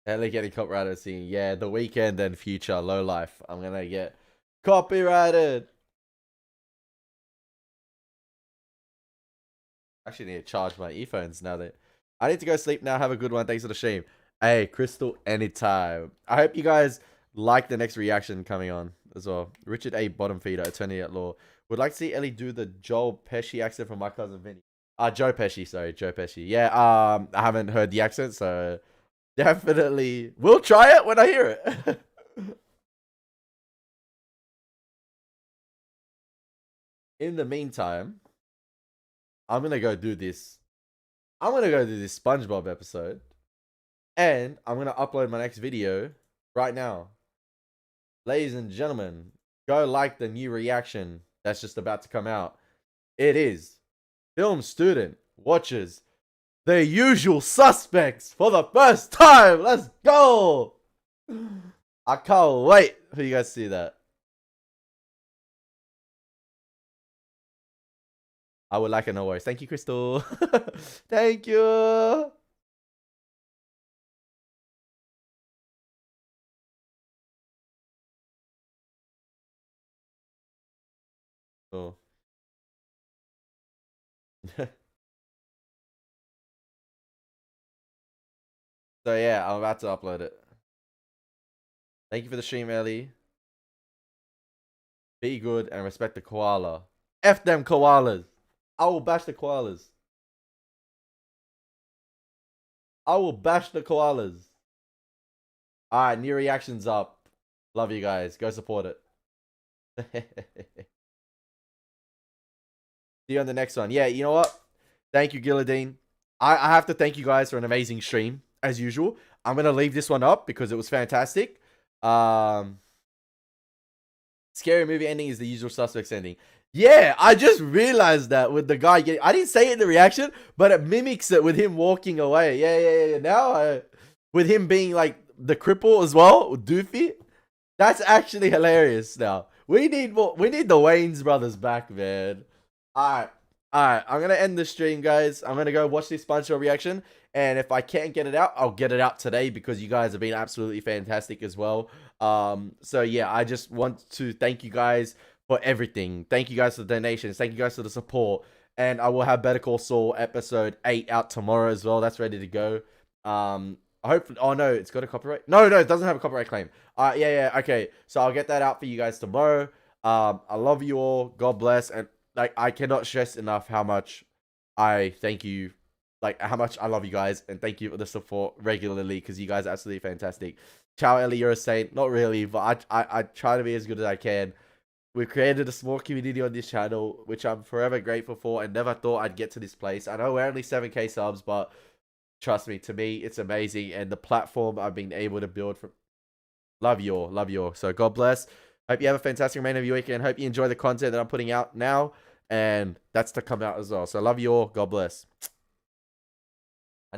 Elie getting copyrighted scene. Yeah, The Weeknd and Future, Low Life. I'm gonna get copyrighted. Actually need to charge my earphones now that I need to go sleep now. Have a good one. Thanks for the stream. Hey, Crystal, anytime. I hope you guys like the next reaction coming on as well. Richard A. Bottom Feeder, attorney at law. Would like to see Elie do the Joel Pesci accent from My Cousin Vinny. Joe Pesci, sorry, Joe Pesci. Yeah, I haven't heard the accent, so definitely we'll try it when I hear it. In the meantime, I'm gonna go do this. I'm gonna go do this SpongeBob episode. And I'm gonna upload my next video right now. Ladies and gentlemen, go like the new reaction that's just about to come out. It is Film Student watches The Usual Suspects for the first time. Let's go. I can't wait for you guys to see that. I would like it, no worries. Thank you, Crystal. Thank you. Oh. So yeah, I'm about to upload it. Thank you for the stream, Elie. Be good and respect the koala. F them koalas. I will bash the koalas. I will bash the koalas. Alright, new reactions up. Love you guys. Go support it. See you on the next one. Yeah, you know what? Thank you, Gilladine. I have to thank you guys for an amazing stream, as usual. I'm going to leave this one up because it was fantastic. Scary movie ending is The Usual Suspects ending. Yeah, I just realized that with the guy getting... I didn't say it in the reaction, but it mimics it with him walking away. Yeah. Now, with him being like the cripple as well, Doofy. That's actually hilarious now. We need more. We need the Wayans brothers back, man. Alright. I'm gonna end the stream, guys. I'm gonna go watch this SpongeBob reaction. And if I can't get it out, I'll get it out today because you guys have been absolutely fantastic as well. So yeah, I just want to thank you guys for everything. Thank you guys for the donations. Thank you guys for the support. And I will have Better Call Saul episode 8 out tomorrow as well. That's ready to go. hopefully, oh no, it's got a copyright. No, it doesn't have a copyright claim. Yeah, okay. So I'll get that out for you guys tomorrow. I love you all. God bless. And like, I cannot stress enough how much I thank you, like how much I love you guys, and thank you for the support regularly, because you guys are absolutely fantastic. Ciao, Elie, you're a saint. Not really, but I try to be as good as I can. We've created a small community on this channel, which I'm forever grateful for, and never thought I'd get to this place. I know we're only 7K subs, but trust me, to me, it's amazing. And the platform I've been able to build from... Love you all. Love you all. So God bless. Hope you have a fantastic remainder of your weekend. Hope you enjoy the content that I'm putting out now. And that's to come out as well. So love you all. God bless.